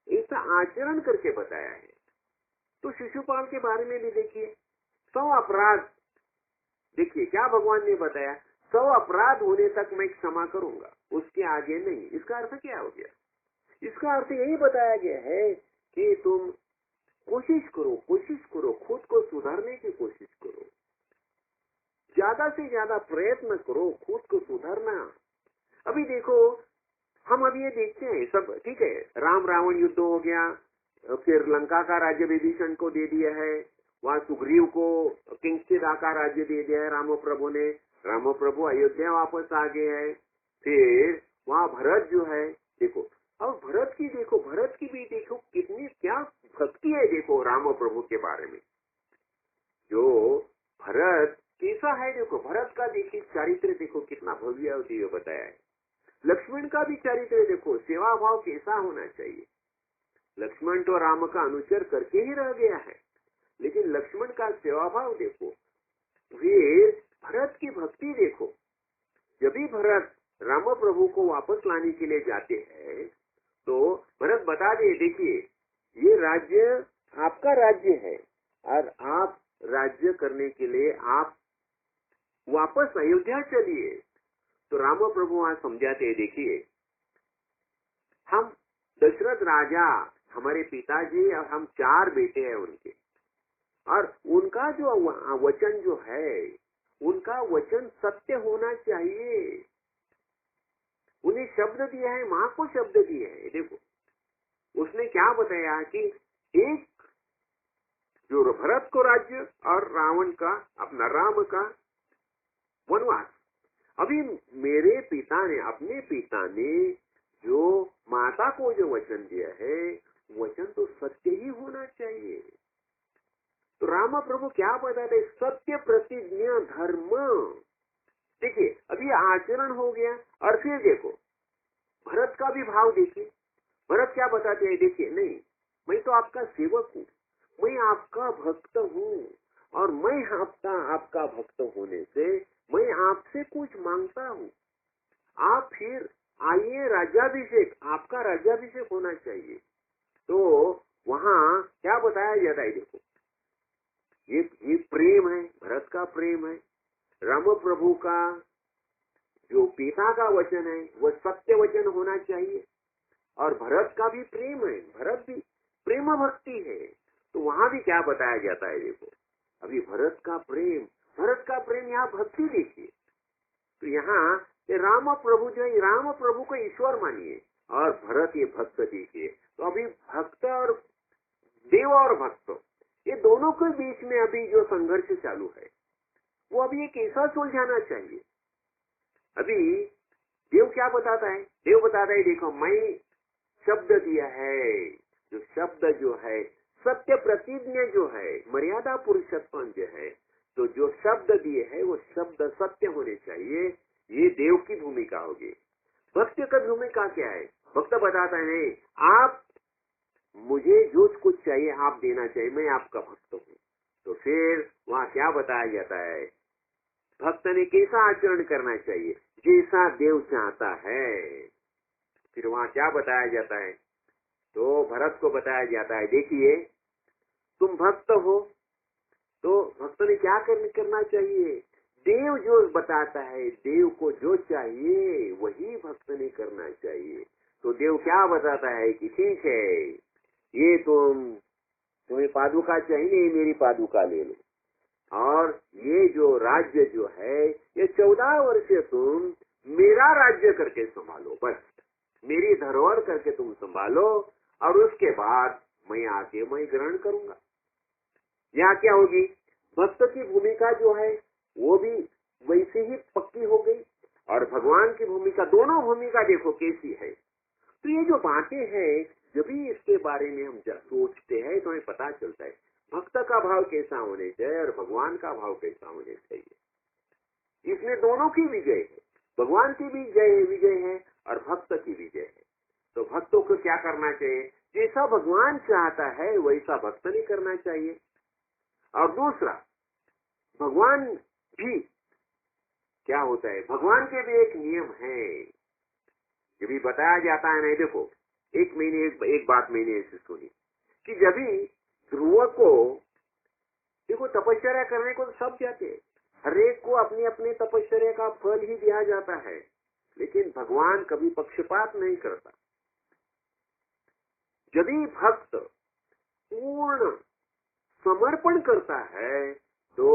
ऐसा आचरण करके बताया है। तो शिशुपाल के बारे में भी देखिए, 100 अपराध, देखिए क्या भगवान ने बताया, 100 अपराध होने तक मैं क्षमा करूंगा, उसके आगे नहीं। इसका अर्थ क्या हो गया, इसका अर्थ यही बताया गया है कि तुम कोशिश करो, खुद को सुधारने की कोशिश करो, ज्यादा से ज्यादा प्रयत्न करो खुद को सुधारना। अभी देखो हम अभी ये देखते हैं सब ठीक है, राम रावण युद्ध हो गया, फिर लंका का राज्य विभीषण को दे दिया है, वहाँ सुग्रीव को किंगस्थिदा का राज्य दे दिया है राम प्रभु ने, राम प्रभु अयोध्या वापस आ गए हैं। फिर वहाँ भरत जो है देखो, अब भरत की भी देखो कितनी क्या भक्ति है, देखो राम प्रभु के बारे में जो भरत कैसा है, देखो भरत का देखिए चरित्र देखो कितना भव्य और दिव्य बताया है। लक्ष्मण का भी चरित्र देखो, सेवा भाव कैसा होना चाहिए। लक्ष्मण तो राम का अनुचर करके ही रह गया है, लेकिन लक्ष्मण का सेवा भाव देखो। फिर भरत की भक्ति देखो, जब भी भरत राम प्रभु को वापस लाने के लिए जाते हैं तो भरत बता दे, देखिए ये राज्य आपका राज्य है और आप राज्य करने के लिए आप वापस अयोध्या चलिए। तो राम प्रभु वहां समझाते हैं, देखिए हम दशरथ राजा, हमारे पिताजी और हम 4 बेटे हैं उनके, और उनका जो वचन जो है, उनका वचन सत्य होना चाहिए। उन्हें शब्द दिया है, मां को शब्द दिए है। देखो उसने क्या बताया कि एक जो भरत को राज्य और रावण का, अपना राम का वनवास। अभी मेरे पिता ने, अपने पिता ने जो माता को जो वचन दिया है, वचन तो सत्य ही होना चाहिए। तो राम प्रभु क्या बताते, सत्य प्रतिज्ञा धर्म। देखिए अभी आचरण हो गया, और फिर देखो भरत का भी भाव देखिए। भरत क्या बताते हैं, देखिए नहीं, मैं तो आपका सेवक हूँ, मैं आपका भक्त हूँ, और मैं आपका भक्त होने से मैं आपसे कुछ मांगता हूँ। आप फिर आइए, राज्याभिषेक, आपका राज्याभिषेक होना चाहिए। तो वहां क्या बताया जाता है, देखो ये प्रेम है, भरत का प्रेम है। राम प्रभु का जो पिता का वचन है वह सत्य वचन होना चाहिए, और भरत का भी प्रेम है, भरत भी प्रेम भक्ति है। तो वहां भी क्या बताया जाता है, देखो अभी भरत का प्रेम यहाँ भक्ति देखिए। तो यहाँ राम प्रभु जो है, राम प्रभु को ईश्वर मानिए, और भरत ये भक्त देखिए। तो अभी भक्त और देव और भक्त, ये दोनों के बीच में अभी जो संघर्ष चालू है, वो अभी ये कैसा सुलझाना चाहिए। अभी देव क्या बताता है, देव बताता है, देखो मैं शब्द दिया है, जो शब्द जो है, सत्य प्रतिज्ञा जो है, मर्यादा पुरुषोत्तम जो है, तो जो शब्द दिए है वो शब्द सत्य होने चाहिए। ये देव की भूमिका होगी। भक्त का भूमिका क्या है, भक्त बताता है आप मुझे जो कुछ चाहिए आप देना चाहिए, मैं आपका भक्त हूँ। तो फिर वहाँ क्या बताया जाता है, भक्त ने कैसा आचरण करना चाहिए, जैसा देव चाहता है। फिर वहाँ क्या बताया जाता है, तो भरत को बताया जाता है, देखिए तुम भक्त हो, तो भक्त ने क्या करना चाहिए, देव जो बताता है, देव को जो चाहिए वही भक्त ने करना चाहिए। तो देव क्या बताता है कि ठीक है, ये तुम्हें पादुका चाहिए, मेरी पादुका ले लो, और ये जो राज्य जो है, ये 14 वर्ष तुम मेरा राज्य करके संभालो, बस मेरी धरोहर करके तुम संभालो, और उसके बाद मैं आके मैं ग्रहण करूंगा। यहाँ क्या होगी, भक्त की भूमिका जो है वो भी वैसे ही पक्की हो गई, और भगवान की भूमिका, दोनों भूमिका देखो कैसी है। तो ये जो बातें हैं, जब भी इसके बारे में हम सोचते हैं तो हमें पता चलता है भक्त का भाव कैसा होने चाहिए और भगवान का भाव कैसा होने चाहिए। इसमें दोनों की विजय है, भगवान की भी विजय है और भक्त की विजय है। तो भक्तों को क्या करना चाहिए, जैसा भगवान चाहता है वैसा भक्त ने करना चाहिए। और दूसरा, भगवान भी क्या होता है, भगवान के भी एक नियम है, ये भी बताया जाता है। नहीं देखो, एक बात मैंने ऐसे सुनी कि जब भी ध्रुव को, देखो तपस्या करने को तो सब जाते हैं, हर एक को अपनी अपनी तपस्या का फल ही दिया जाता है, लेकिन भगवान कभी पक्षपात नहीं करता। जब भी भक्त पूर्ण समर्पण करता है तो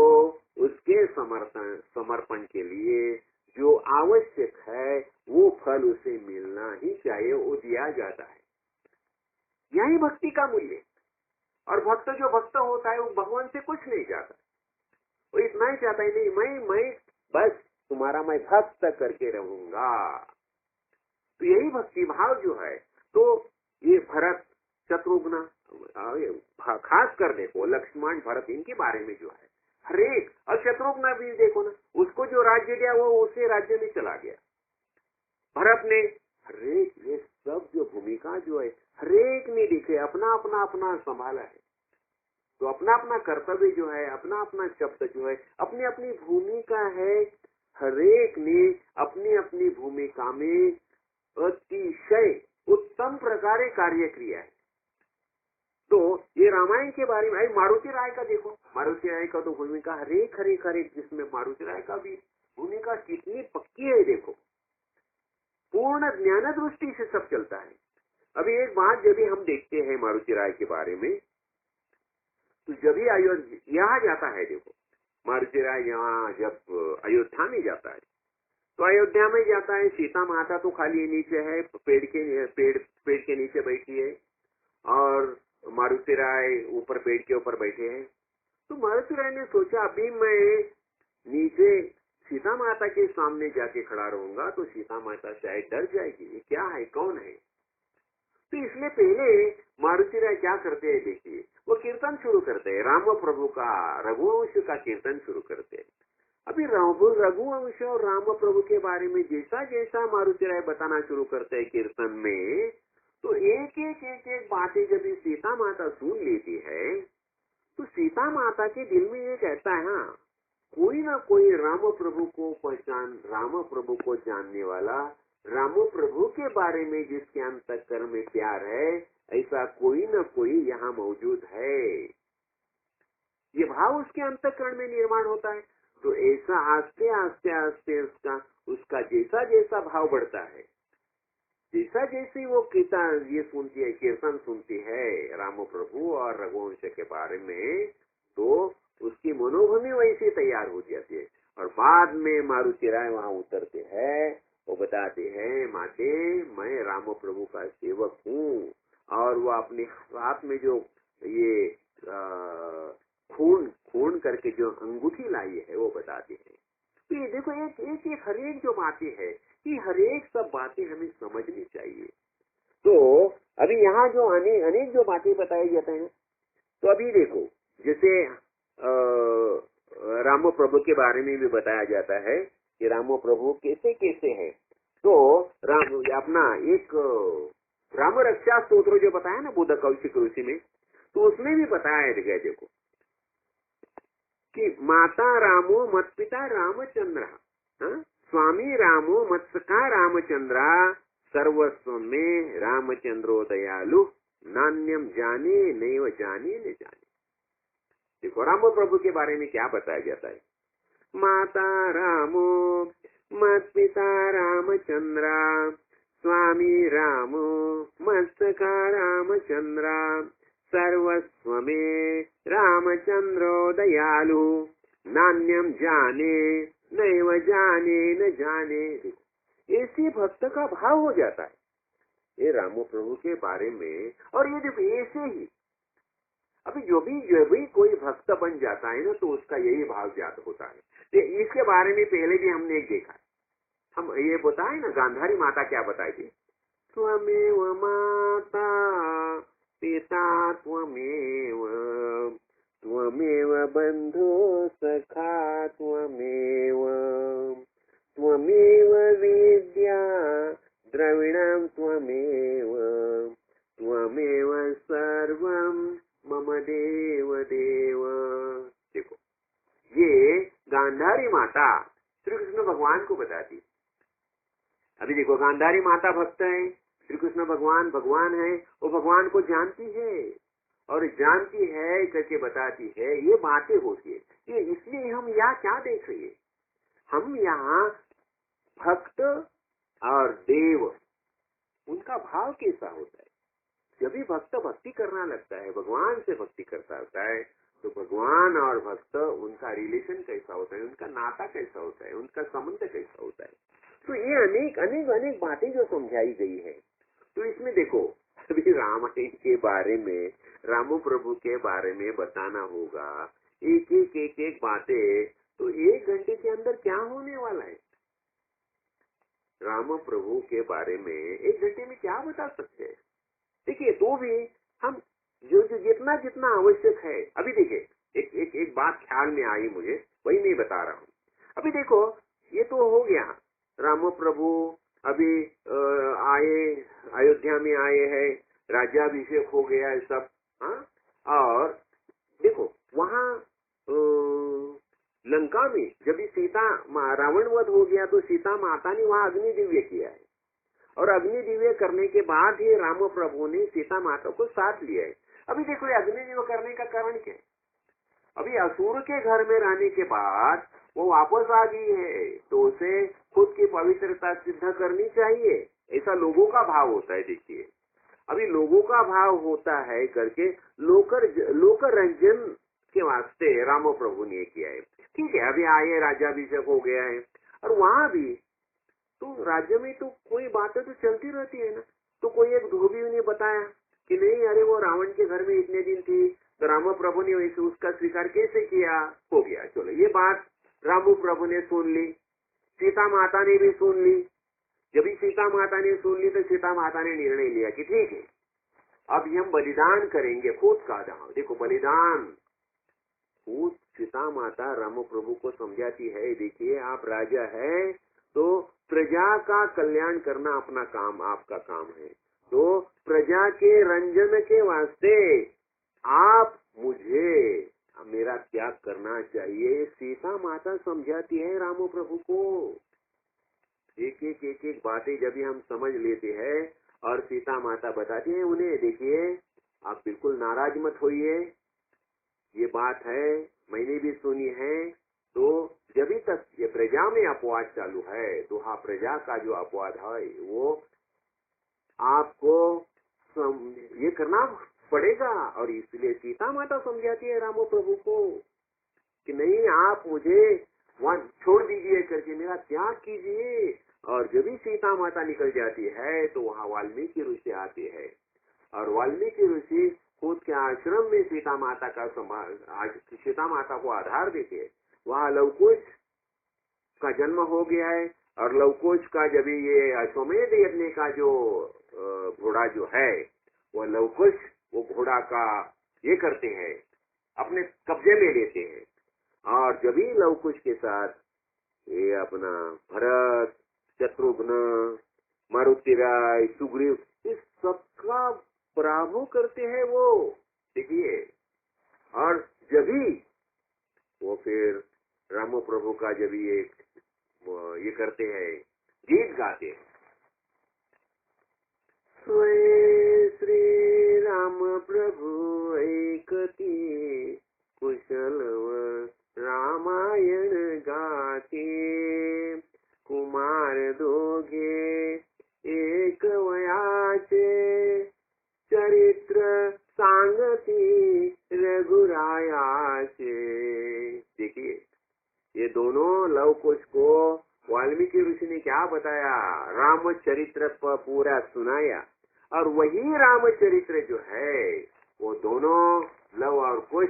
उसके समर्पण के लिए जो आवश्यक है वो फल उसे मिलना ही चाहिए, वो दिया जाता है। यही भक्ति का मूल्य। और भक्त जो भक्त होता है वो भगवान से कुछ नहीं चाहता, वो इतना ही चाहता है, नहीं मैं बस तुम्हारा मैं भक्त करके रहूंगा। तो यही भक्ति भाव जो है। तो ये भरत, शत्रुघ्न, खास कर देखो लक्ष्मण, भरत, इनके बारे में जो है हर एक, और शत्रुघ्न भी देखो ना, उसको जो राज्य दिया वो उसे राज्य में चला गया। भरत ने हर एक, ये सब जो भूमिका जो है हर एक ने दिखे, अपना अपना संभाला है। तो अपना अपना कर्तव्य जो है, अपना अपना शब्द जो है, अपनी अपनी भूमिका है। हर एक ने अपनी अपनी भूमिका में अतिशय उत्तम प्रकारे कार्य किया है। तो ये रामायण के बारे में, मारुति राय का देखो, मारुति राय का तो भूमिका हरेक हरेक हरेक, जिसमें मारुति राय का भी भूमिका कितनी पक्की है देखो, पूर्ण ज्ञान दृष्टि से सब चलता है। अभी एक बात जब भी हम देखते हैं मारुति राय के बारे में, तो जब भी यहाँ जाता है देखो, मारुति राय यहाँ जब अयोध्या में जाता है, तो अयोध्या में जाता है, सीता माता तो खाली नीचे है, पेड़ के नीचे बैठी है, और मारुति राय ऊपर पेड़ के ऊपर बैठे हैं। तो मारुति राय ने सोचा अभी मैं नीचे सीता माता के सामने जाके खड़ा रहूंगा तो सीता माता शायद डर जाएगी, ये क्या है, कौन है। तो इसलिए पहले मारुति राय क्या करते हैं देखिए, वो कीर्तन शुरू करते हैं, राम प्रभु का, रघुवंश का कीर्तन शुरू करते हैं। अभी रघुवंश और राम प्रभु के बारे में जैसा जैसा मारुति राय बताना शुरू करते हैं कीर्तन में, तो एक एक बातें जब सीता माता सुन लेती है, तो सीता माता के दिल में ये कहता है, हाँ कोई ना कोई राम प्रभु को राम प्रभु को जानने वाला, राम प्रभु के बारे में जिसके अंतःकरण में प्यार है, ऐसा कोई ना कोई यहाँ मौजूद है। ये भाव उसके अंतःकरण में निर्माण होता है। तो ऐसा आस्ते आस्ते आस्ते उसका जैसा जैसा भाव बढ़ता है, जैसा जैसे वो कीर्तन सुनती है राम प्रभु और रघुवंश के बारे में, तो उसकी मनोभूमि वैसे तैयार हो जाती है। और बाद में मारुति राय वहाँ उतरते हैं, वो बताते हैं, माते मैं राम प्रभु का सेवक हूँ, और वो अपने हाथ में जो ये खून करके जो अंगूठी लाई है वो बताते हैं। तो ये देखो एक हरेक जो बातें है, ये हरेक सब बातें हमें समझनी चाहिए। तो अभी यहाँ जो अनेक जो बातें बताई जाते हैं, तो अभी देखो जैसे राम प्रभु के बारे में भी बताया जाता है कि राम प्रभु कैसे कैसे है। तो राम अपना एक राम रक्षा स्तोत्र जो बताया ना बुद्ध कौशिक ऋषि में, तो उसमें भी बताया गया देखो कि माता रामो मत पिता रामचंद्र, स्वामी रामो मत सखा रामचंद्र, सर्वस्व में रामचंद्रो दयालु, नान्यम जाने नैव जाने न जाने। देखो राम प्रभु के बारे में क्या बताया जाता है, माता रामो मत पिता रामचंद्र, स्वामी रामो मत सखा रामचंद्र, सर्वस्व में रामचंद्रो दयालु, नान्यम जाने नैव जाने न जाने। ऐसे भक्त का भाव हो जाता है ये राम प्रभु के बारे में। और ये देखो ऐसे ही अभी जो भी कोई भक्त बन जाता है ना, तो उसका यही भाव जात होता है। इसके बारे में पहले भी हमने एक देखा, हम ये बताए ना गांधारी माता क्या बताएगी, त्वमेव माता पिता त्वमेव, त्वमेव बंधु सखा त्वमेव, त्वमेव विद्या द्रविणं त्वमेव, त्वमेव सर्वं मम देव देव। देखो ये गांधारी माता श्री कृष्ण भगवान को बताती। अभी देखो गांधारी माता भक्त है, श्री कृष्ण भगवान है, वो भगवान को जानती है और जानती है करके बताती है, ये बातें होती है। ये इसलिए हम यहाँ क्या देख रहे हैं, हम यहाँ भक्त और देव उनका भाव कैसा होता है। जब भी भक्त भक्ति करना लगता है, भगवान से भक्ति करता होता है, तो भगवान और भक्त उनका रिलेशन कैसा होता है, उनका नाता कैसा होता है, उनका संबंध कैसा होता है। तो ये अनेक बातें जो समझाई गई है। तो इसमें देखो अभी रामायण के बारे में, राम प्रभु के बारे में बताना होगा, एक बातें, तो 1 घंटे के अंदर क्या होने वाला है। राम प्रभु के बारे में 1 घंटे में क्या बता सकते हैं। देखिए तो भी हम जो जितना आवश्यक है, अभी देखिए एक बात ख्याल में आई मुझे, वही मैं बता रहा हूँ। अभी देखो ये तो हो गया, राम प्रभु अभी आए, अयोध्या में आए हैं, राज्याभिषेक हो गया है सब, हाँ। और देखो वहाँ लंका में जब सीता रावण वध हो गया, तो सीता माता ने वहाँ अग्नि दिव्य किया है, और अग्नि दिव्य करने के बाद ही राम प्रभु ने सीता माता को साथ लिया है। अभी देखो ये अग्निदेव करने का कारण क्या है? अभी असुर के घर में रहने के बाद वो वापस आ गई है, तो उसे खुद की पवित्रता सिद्ध करनी चाहिए, ऐसा लोगों का भाव होता है। देखिए अभी लोगों का भाव होता है करके लोक रंजन के वास्ते राम प्रभु ने किया है। ठीक है, अभी आए राज्याभिषेक हो गया है, और वहां भी तो राज्य में तो कोई बातें तो चलती रहती है ना। तो कोई एक धोबी ने बताया कि नहीं, अरे वो रावण के घर में इतने दिन थी, तो राम प्रभु ने वैसे उसका स्वीकार कैसे किया, हो गया। चलो ये बात राम प्रभु ने सुन ली, सीता माता ने भी सुन ली। जब सीता माता ने सुन ली तो सीता माता ने निर्णय लिया कि ठीक है, अब हम बलिदान करेंगे खुद का दाव। देखो बलिदान खुद सीता माता राम प्रभु को समझाती है, देखिए आप राजा है तो प्रजा का कल्याण करना अपना काम, आपका काम है, तो प्रजा के रंजन के वास्ते आप मुझे मेरा त्याग करना चाहिए। सीता माता समझाती है राम प्रभु को। एक एक बातें जब हम समझ लेते हैं और सीता माता बताती है उन्हें, देखिए आप बिल्कुल नाराज मत होइए, ये बात है मैंने भी सुनी है। तो जब तक ये प्रजा में अपवाद चालू है, तो हाँ प्रजा का जो अपवाद है वो आपको ये करना पड़ेगा। और इसलिए सीता माता समझाती है राम प्रभु को कि नहीं, आप मुझे वहां छोड़ दीजिए करके मेरा त्याग कीजिए। और जब भी सीता माता निकल जाती है तो वहाँ वाल्मीकि ऋषि आते हैं, और वाल्मीकि ऋषि खुद के आश्रम में सीता माता को आधार देते हैं। वहाँ लवकुश का जन्म हो गया है, और लवकुश का जब ये अश्वमेध यज्ञ का जो घोड़ा जो है, वो लवकुश वो घोड़ा का ये करते हैं, अपने कब्जे में लेते हैं। और जब ही लवकुश के साथ ये अपना भरत, शत्रुघ्न, मारुतिराय, सुग्रीव, इस सबका पराभव करते हैं वो, देखिए। और जब ही वो फिर राम प्रभु का जब ये करते हैं, गीत गाते हैं, स्वयं श्री राम प्रभु ऐकती कुशलव रामायण गाते, कुमार दोघे एक वयाचे चरित्र सांगती रघुरायाचे। देखिए ये दोनों लवकुश को वाल्मीकि ऋषि ने क्या बताया, रामचरित्र पूरा सुनाया। और वही रामचरित्र जो है वो दोनों लव और कुश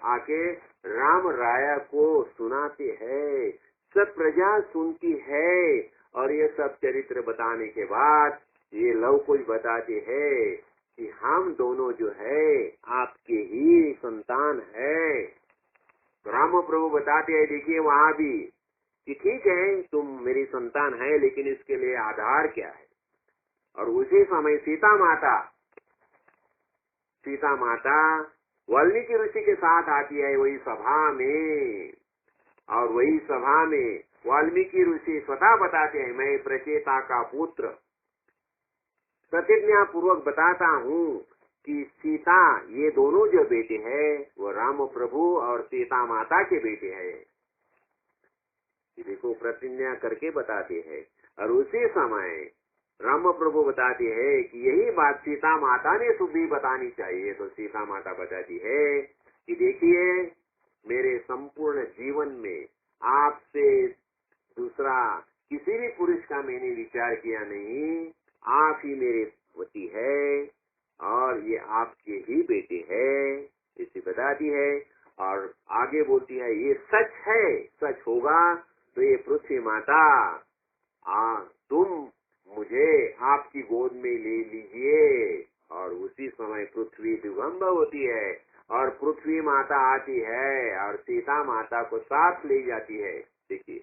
आके राम राया को सुनाते हैं, सब प्रजा सुनती है। और ये सब चरित्र बताने के बाद ये लव कुश बताते हैं कि हम दोनों जो है आपके ही संतान है। तो राम प्रभु बताते हैं, देखिए वहां भी कि ठीक है तुम मेरी संतान है, लेकिन इसके लिए आधार क्या है। और उसी समय सीता माता वाल्मीकि ऋषि के साथ आती है वही सभा में, और वही सभा में वाल्मीकि ऋषि स्वतः बताते हैं, मैं प्रचेता का पुत्र प्रतिज्ञा पूर्वक बताता हूँ कि सीता, ये दोनों जो बेटे हैं वो राम प्रभु और सीता माता के बेटे हैं। देखो प्रतिज्ञा करके बताते हैं। और उसी समय राम प्रभु बताते हैं कि यही बात सीता माता ने भी बतानी चाहिए। तो सीता माता बताती है कि देखिए मेरे संपूर्ण जीवन में आपसे दूसरा किसी भी पुरुष का मैंने विचार किया नहीं, आप ही मेरे पति है और ये आपके ही बेटे है, इसे बताती है। और आगे बोलती है ये सच है, सच होगा तो ये पृथ्वी माता तुम मुझे आपकी गोद में ले लीजिए। और उसी समय पृथ्वी दिगंबर होती है और पृथ्वी माता आती है और सीता माता को साथ ले जाती है। देखिए,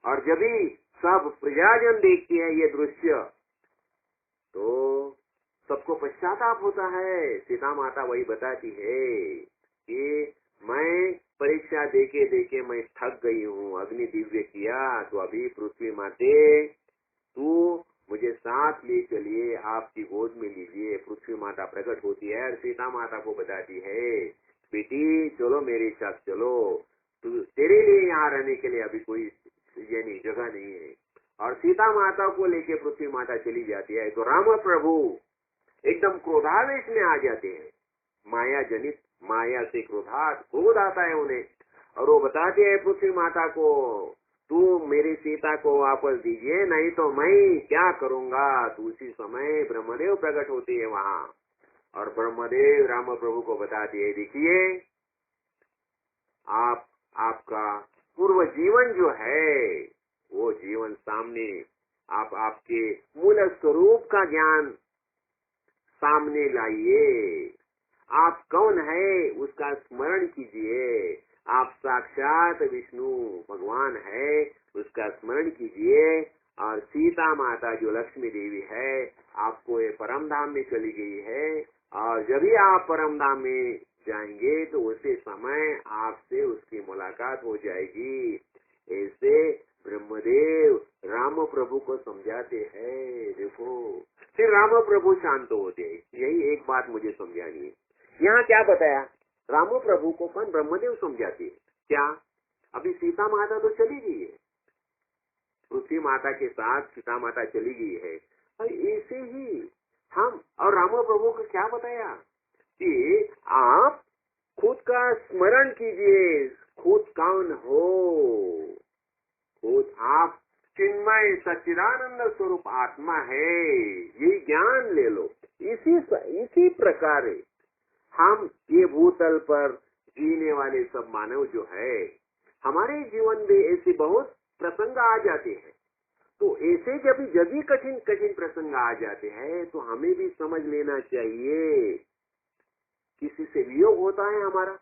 और जब भी सब प्रजाजन देखती है ये दृश्य तो सबको पश्चाताप होता है। सीता माता वही बताती है कि मैं परीक्षा देके मैं थक गई हूँ, अग्नि दिव्य किया, तो अभी पृथ्वी माते तू मुझे साथ ले चलिए, आपकी गोद में लीजिए। पृथ्वी माता प्रकट होती है और सीता माता को बताती है, बेटी चलो मेरे साथ चलो, तेरे लिए यहाँ रहने के लिए अभी कोई ये नहीं, जगह नहीं है। और सीता माता को लेके पृथ्वी माता चली जाती है। तो राम प्रभु एकदम क्रोधावेश में आ जाते हैं, माया जनित, माया से क्रोध आता है उन्हें। और वो बताते हैं पृथ्वी माता को, तू मेरी सीता को वापस दीजिए, नहीं तो मैं क्या करूंगा। तो उसी समय ब्रह्मदेव प्रकट होते हैं वहां, और ब्रह्मदेव राम प्रभु को बताते हैं, देखिए आपका पूर्व जीवन जो है वो जीवन सामने, आपके मूल स्वरूप का ज्ञान सामने लाइए। आप कौन है उसका स्मरण कीजिए। आप साक्षात विष्णु भगवान है, उसका स्मरण कीजिए। और सीता माता जो लक्ष्मी देवी है, आपको ये परम धाम में चली गई है, और जब भी आप परम धाम में जाएंगे तो उसी समय आपसे उसकी मुलाकात हो जाएगी। ऐसे ब्रह्मदेव राम प्रभु को समझाते हैं। देखो फिर राम प्रभु शांत होते हैं। यही एक बात मुझे समझानी है। यहाँ क्या बताया, राम प्रभु को कौन, ब्रह्मदेव समझाते हैं क्या। अभी सीता माता तो चली गई है, पृथ्वी माता के साथ सीता माता चली गई है। और ऐसे ही हम और राम प्रभु को क्या बताया कि आप खुद का स्मरण कीजिए, खुद कौन हो, खुद आप चिन्मय सच्चिदानंद स्वरूप आत्मा है, ये ज्ञान ले लो। इसी प्रकार हम ये भूतल पर जीने वाले सब मानव जो है, हमारे जीवन में ऐसे बहुत प्रसंग आ जाते हैं। तो ऐसे जब भी कठिन प्रसंग आ जाते हैं तो हमें भी समझ लेना चाहिए। किसी से वियोग होता है हमारा,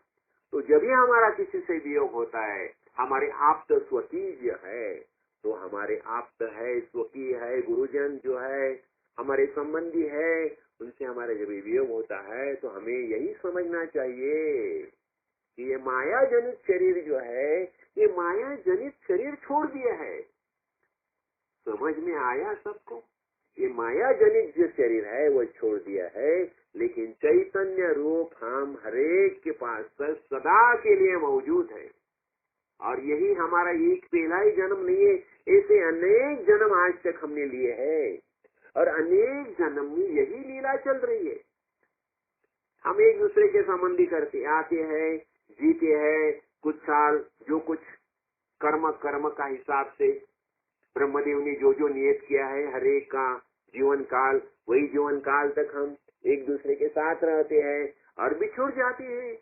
तो जब भी हमारा किसी से वियोग होता है, हमारे आप्त स्वकीय है, तो हमारे आप्त है, स्वकीय है, गुरुजन जो है, हमारे संबंधी है, उनसे हमारा जब वियोग होता है तो हमें यही समझना चाहिए कि ये माया जनित शरीर जो है, ये माया जनित शरीर छोड़ दिया है। समझ में आया सबको? ये माया जनित जो शरीर है वो छोड़ दिया है, लेकिन चैतन्य रूप हम हरेक के पास सदा के लिए मौजूद है। और यही हमारा एक पहला ही जन्म नहीं है, ऐसे अनेक जन्म आज तक हमने लिए हैं, और अनेक जन्म में यही लीला चल रही है। हम एक दूसरे के संबंधी करते आते हैं, जीते हैं कुछ साल, जो कुछ कर्म का हिसाब से ब्रह्मदेव ने जो नियत किया है, हरेक का जीवन काल, वही जीवन काल तक हम एक दूसरे के साथ रहते हैं और बिछुड़ जाते हैं।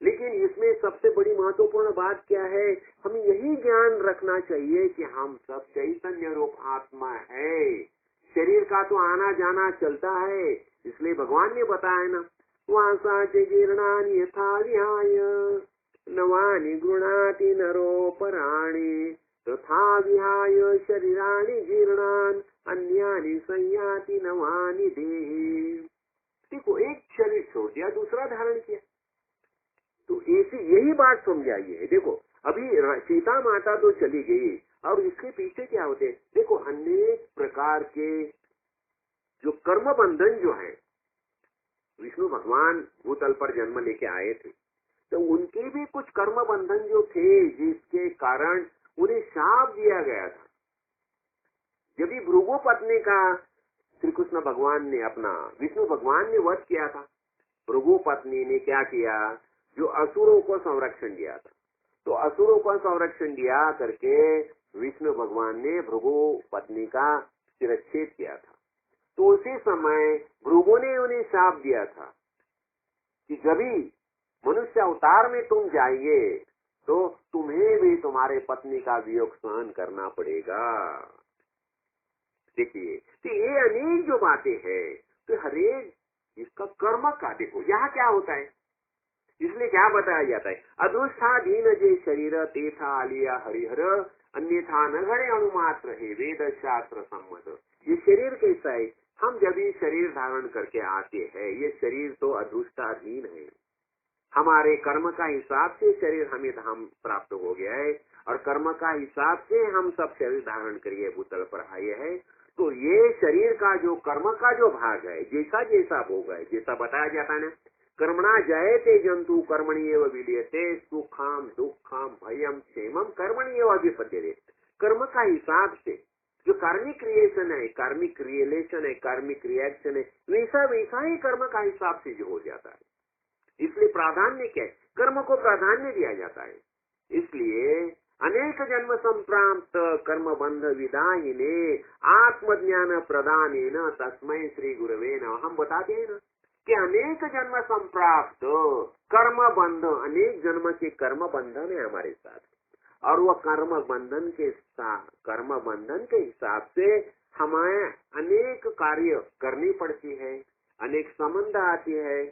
लेकिन इसमें सबसे बड़ी महत्वपूर्ण बात क्या है, हमें यही ज्ञान रखना चाहिए कि हम सब चैतन्य रूप आत्मा है। शरीर का तो आना जाना चलता है, इसलिए भगवान ने बताया ना, वासा जीर्णानि यथा विहाय नवानि गृणाति नरोपराणि तथा विहाय शरीराणि जीर्णान अन्यानि संयाति नवानि देहि। देखो, एक शरीर छोड़ दिया, दूसरा धारण किया, तो ऐसी यही बात समझाइए। देखो अभी सीता माता तो चली गई, और इसके पीछे क्या होते हैं, देखो अनेक प्रकार के जो कर्म बंधन जो है, विष्णु भगवान भूतल पर जन्म लेके आए थे, तो उनके भी कुछ कर्म बंधन जो थे, जिसके कारण उन्हें शाप दिया गया था। जब भी भृगु पत्नी का श्री कृष्ण भगवान ने अपना, विष्णु भगवान ने वध किया था, भृगु पत्नी ने क्या किया, जो असुरों को संरक्षण दिया था, तो असुरों को संरक्षण दिया करके विष्णु भगवान ने भृगु पत्नी का शिरच्छेद किया था। तो उसी समय भृगु ने उन्हें शाप दिया था कि जब भी मनुष्य अवतार में तुम जाएंगे तो तुम्हें भी तुम्हारे पत्नी का वियोग सहन करना पड़ेगा। देखिए, तो ये अनेक जो बातें हैं, तो हरेक इसका कर्म का देखो यहाँ क्या होता है, इसलिए क्या बताया जाता है, अदृष्टा दीन जे शरीर तेथा आलिया हरिहर अन्यथा न घड़े अणुमात्र है वेद शास्त्र सम्मत। ये शरीर कैसा है, हम जब ये शरीर धारण करके आते हैं, ये शरीर तो अदृष्टाधीन है, हमारे कर्म का हिसाब से शरीर हमें धाम प्राप्त हो गया है, और कर्म का हिसाब से हम सब शरीर धारण करिए भूतल पर आए हैं। तो ये शरीर का जो कर्म का जो भाग है, जैसा जैसा भोग है, जैसा बताया जाता है ना, कर्मणा जयते जंतु कर्मणि एव विलीयते सुखम दुखम भयम क्षेमम कर्मणि एव विपद्यते। कर्म का हिसाब से जो कार्मिक क्रिएशन है, कार्मिक रिलेशन है, कार्मिक रिएक्शन है, वैसा वैसा ही कर्म का हिसाब से जो हो जाता है। इसलिए प्राधान्य क्या है, कर्म को प्राधान्य दिया जाता है। इसलिए अनेक जन्म संप्राप्त कर्म बंध विदाहिने आत्मज्ञान प्रदानेन तस्मै श्री गुरवे नमः। हम बताते हैं ना कि अनेक जन्म संप्राप्त कर्म बंध, अनेक जन्म के कर्म बंधन है हमारे साथ, और वह कर्म बंधन के हिसाब से हमें अनेक कार्य करनी पड़ती है, अनेक संबंध आती है,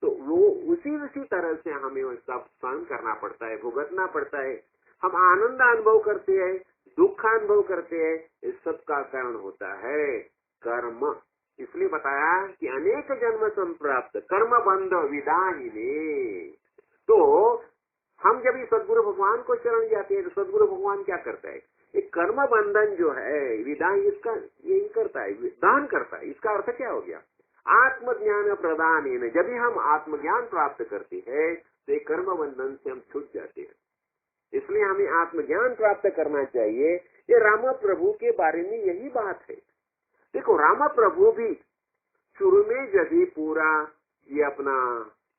तो वो उसी तरह से हमें वो सब सहन करना पड़ता है, भुगतना पड़ता है। हम आनंद अनुभव करते हैं, दुख अनुभव करते हैं, इस सब का कारण होता है कर्म। इसलिए बताया कि अनेक जन्म संप्राप्त कर्म बंध विदाहिने। तो हम जब इस सदगुरु भगवान को शरण जाते हैं तो सदगुरु भगवान क्या करता है, एक कर्म बंधन जो है विदाई, इसका यही करता है, दान करता है। इसका अर्थ क्या हो गया, आत्मज्ञान प्रदान। जब भी हम आत्मज्ञान प्राप्त करते हैं तो एक कर्म बंधन से हम छूट जाते हैं। इसलिए हमें आत्मज्ञान प्राप्त करना चाहिए। ये राम प्रभु के बारे में यही बात है। देखो, राम प्रभु भी शुरू में जब ही पूरा ये अपना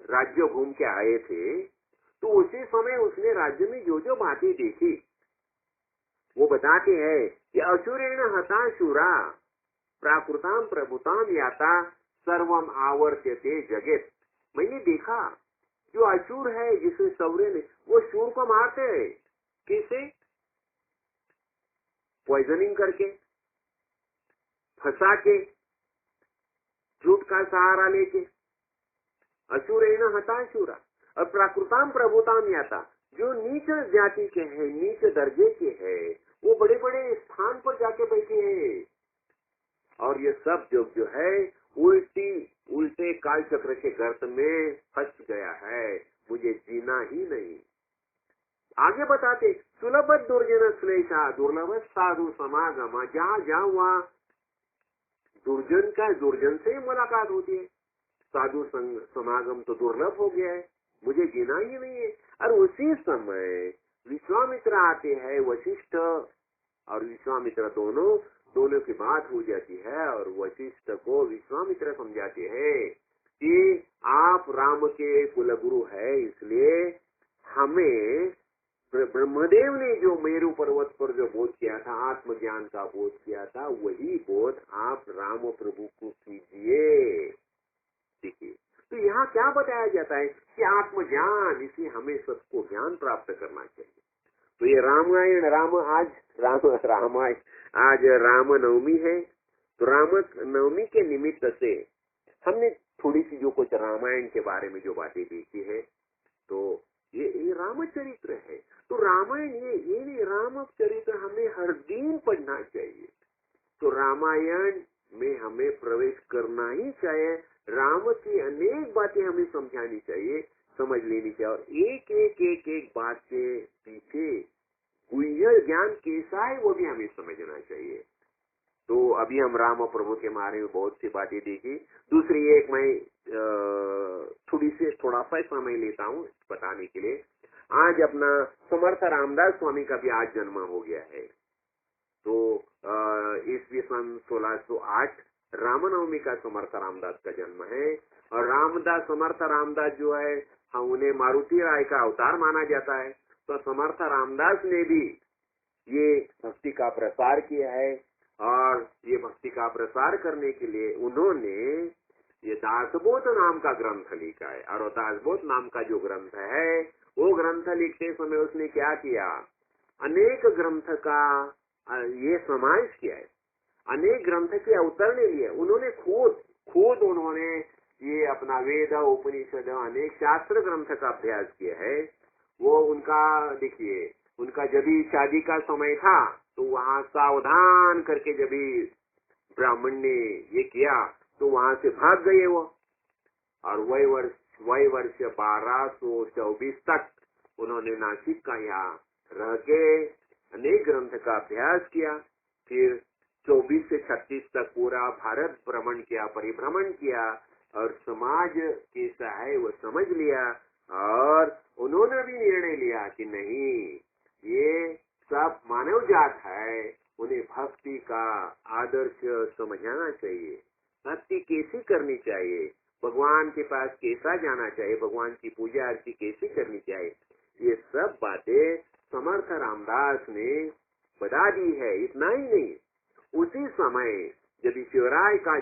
राज्य घूम के आए थे तो उसी समय उसने राज्य में जो जो बातें देखी वो बताते हैं कि असुरेण हताशुरा प्राकृताम प्रभुताम याता सर्वम आवर्त्यते जगत। मैंने देखा जो असुर है, जिसमें सौरे ने, वो शूर को मारते हैं। कैसे? पॉइजनिंग करके, फंसा के, झूठ का सहारा लेके। असुरेण हताशुरा। और प्राकृताम प्रभुताम याता, जो नीच जाति के हैं, नीच दर्जे के हैं, वो बड़े बड़े स्थान पर जाके बैठे हैं। और ये सब जो है उल्टे काल चक्र के गर्त में फंस गया है, मुझे जीना ही नहीं। आगे बताते, सुलभ दुर्जन श्लेषा दुर्लभ साधु समागम। जहाँ जाऊँ वहाँ दुर्जन से ही मुलाकात होती है, साधु समागम तो दुर्लभ हो गया है, मुझे जीना ही नहीं है। और उसी समय विश्वामित्र आते हैं, वशिष्ठ और विश्वामित्र दोनों की बात हो जाती है, और वशिष्ठ को विश्वामित्र समझाते हैं कि आप राम के कुलगुरु है, इसलिए हमें ब्रह्मदेव ने जो मेरु पर्वत पर जो बोध किया था, आत्मज्ञान का बोध किया था, वही बोध आप राम प्रभु को कीजिए। देखिए, तो यहाँ क्या बताया जाता है कि आत्मज्ञान, इसी हमें सबको ज्ञान प्राप्त करना चाहिए। तो ये रामायण, आज रामनवमी है, तो रामनवमी के निमित्त से हमने थोड़ी सी जो कुछ रामायण के बारे में जो बातें देखी है, तो ये रामचरित्र है। तो रामायण ये रामचरित्र हमें हर दिन पढ़ना चाहिए। तो रामायण में हमें प्रवेश करना ही चाहिए, राम की अनेक बातें हमें समझानी चाहिए, समझ लेनी चाहिए, और एक बात के पीछे गुह्य ज्ञान कैसा है वो भी हमें समझना चाहिए। तो अभी हम राम प्रभु के बारे में बहुत सी बातें देखी। दूसरी एक मैं थोड़ा सा समय लेता हूँ बताने के लिए। आज अपना समर्थ रामदास स्वामी का भी आज जन्म हो गया है। तो ईस्वी सन 1608 रामनवमी का समर्थ रामदास का जन्म है। और समर्थ रामदास जो है, हम उन्हें मारुति राय का अवतार माना जाता है। तो समर्थ रामदास ने भी ये भक्ति का प्रसार किया है, और ये भक्ति का प्रसार करने के लिए उन्होंने ये दासबोध नाम का ग्रंथ लिखा है। और दासबोध नाम का जो ग्रंथ है, वो ग्रंथ लिखते समय उसने क्या किया, अनेक ग्रंथ का ये समावेश किया है, अनेक ग्रंथ के अवतरण लिए। उन्होंने खुद उन्होंने ये अपना वेद, उपनिषद, अनेक शास्त्र ग्रंथ का अभ्यास किया है। वो उनका देखिए, उनका जब भी शादी का समय था तो वहाँ सावधान करके जब भी ब्राह्मण ने ये किया तो वहाँ से भाग गए वो। और वही वर्ष 1224 तक उन्होंने नासिक का यहाँ रह के अनेक ग्रंथ का अभ्यास किया। फिर 24 से 36 तक पूरा भारत भ्रमण किया, परिभ्रमण किया और समाज कैसा है वो समझ लिया और उन्होंने भी निर्णय लिया कि नहीं, ये सब मानव जात है, उन्हें भक्ति का आदर्श समझाना चाहिए, भक्ति कैसी करनी चाहिए, भगवान के पास कैसा जाना चाहिए, भगवान की पूजा आरती कैसी करनी चाहिए, ये सब बातें समर्थ रामदास ने बता दी है। इतना ही नहीं, उसी समय जब शिवराय का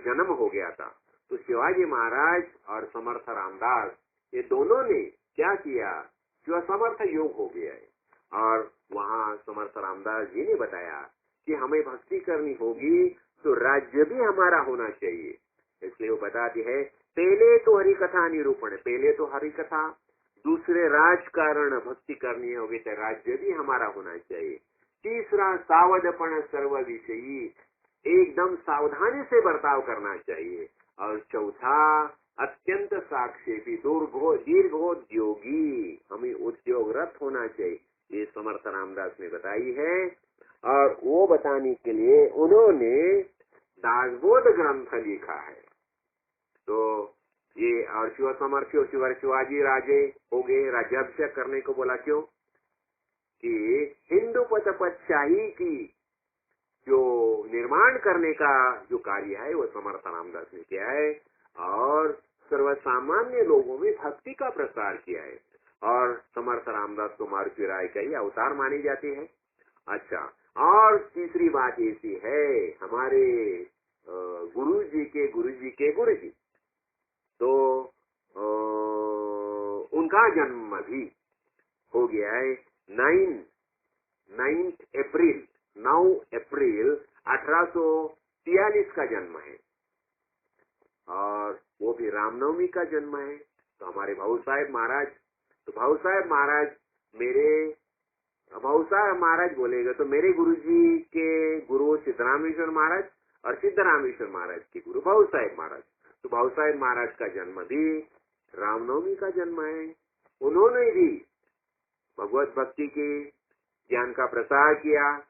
जन्म हो गया था तो शिवाजी महाराज और समर्थ रामदास ये दोनों ने क्या किया, शिव समर्थ योग हो गया है। और वहाँ समर्थ रामदास जी ने बताया कि हमें भक्ति करनी होगी तो राज्य भी हमारा होना चाहिए। इसलिए वो बताती है, पहले तो हरि कथा निरूपण, पहले तो हरि कथा, दूसरे राजकारण भक्ति करनी होगी तो राज्य भी हमारा होना चाहिए। तीसरा सावधपण सर्व विषयी, एकदम सावधानी से बर्ताव करना चाहिए। और चौथा अत्यंत साक्षेपी दीर्घोद्योगी, हमें उद्योगरत होना चाहिए। ये समर्थ रामदास ने बताई है। और वो बताने के लिए उन्होंने दासबोध ग्रंथ लिखा है। तो ये और शिव समर्थ शिवाजी राजे हो गए, राज्याभिषेक करने को बोला क्यों कि हिंदू पतपतशाही की जो निर्माण करने का जो कार्य है वो समर्थ रामदास ने किया है और सर्वसामान्य लोगों में भक्ति का प्रसार किया है। और समर्थ रामदास तो मारुति राय का ही अवतार माने जाते हैं। अच्छा, और तीसरी बात ऐसी है, हमारे गुरु जी के तो उनका जन्म भी हो गया है 9 अप्रैल 1843 का जन्म है और वो भी रामनवमी का जन्म है। तो हमारे भाऊ साहेब महाराज बोलेगा तो मेरे गुरुजी के गुरु सिद्धरामेश्वर महाराज और सिद्धरामेश्वर महाराज के गुरु भाऊ साहेब महाराज। तो भाऊ साहेब महाराज का जन्म भी रामनवमी का जन्म है। उन्होंने भी भगवत भक्ति के ज्ञान का प्रसार किया।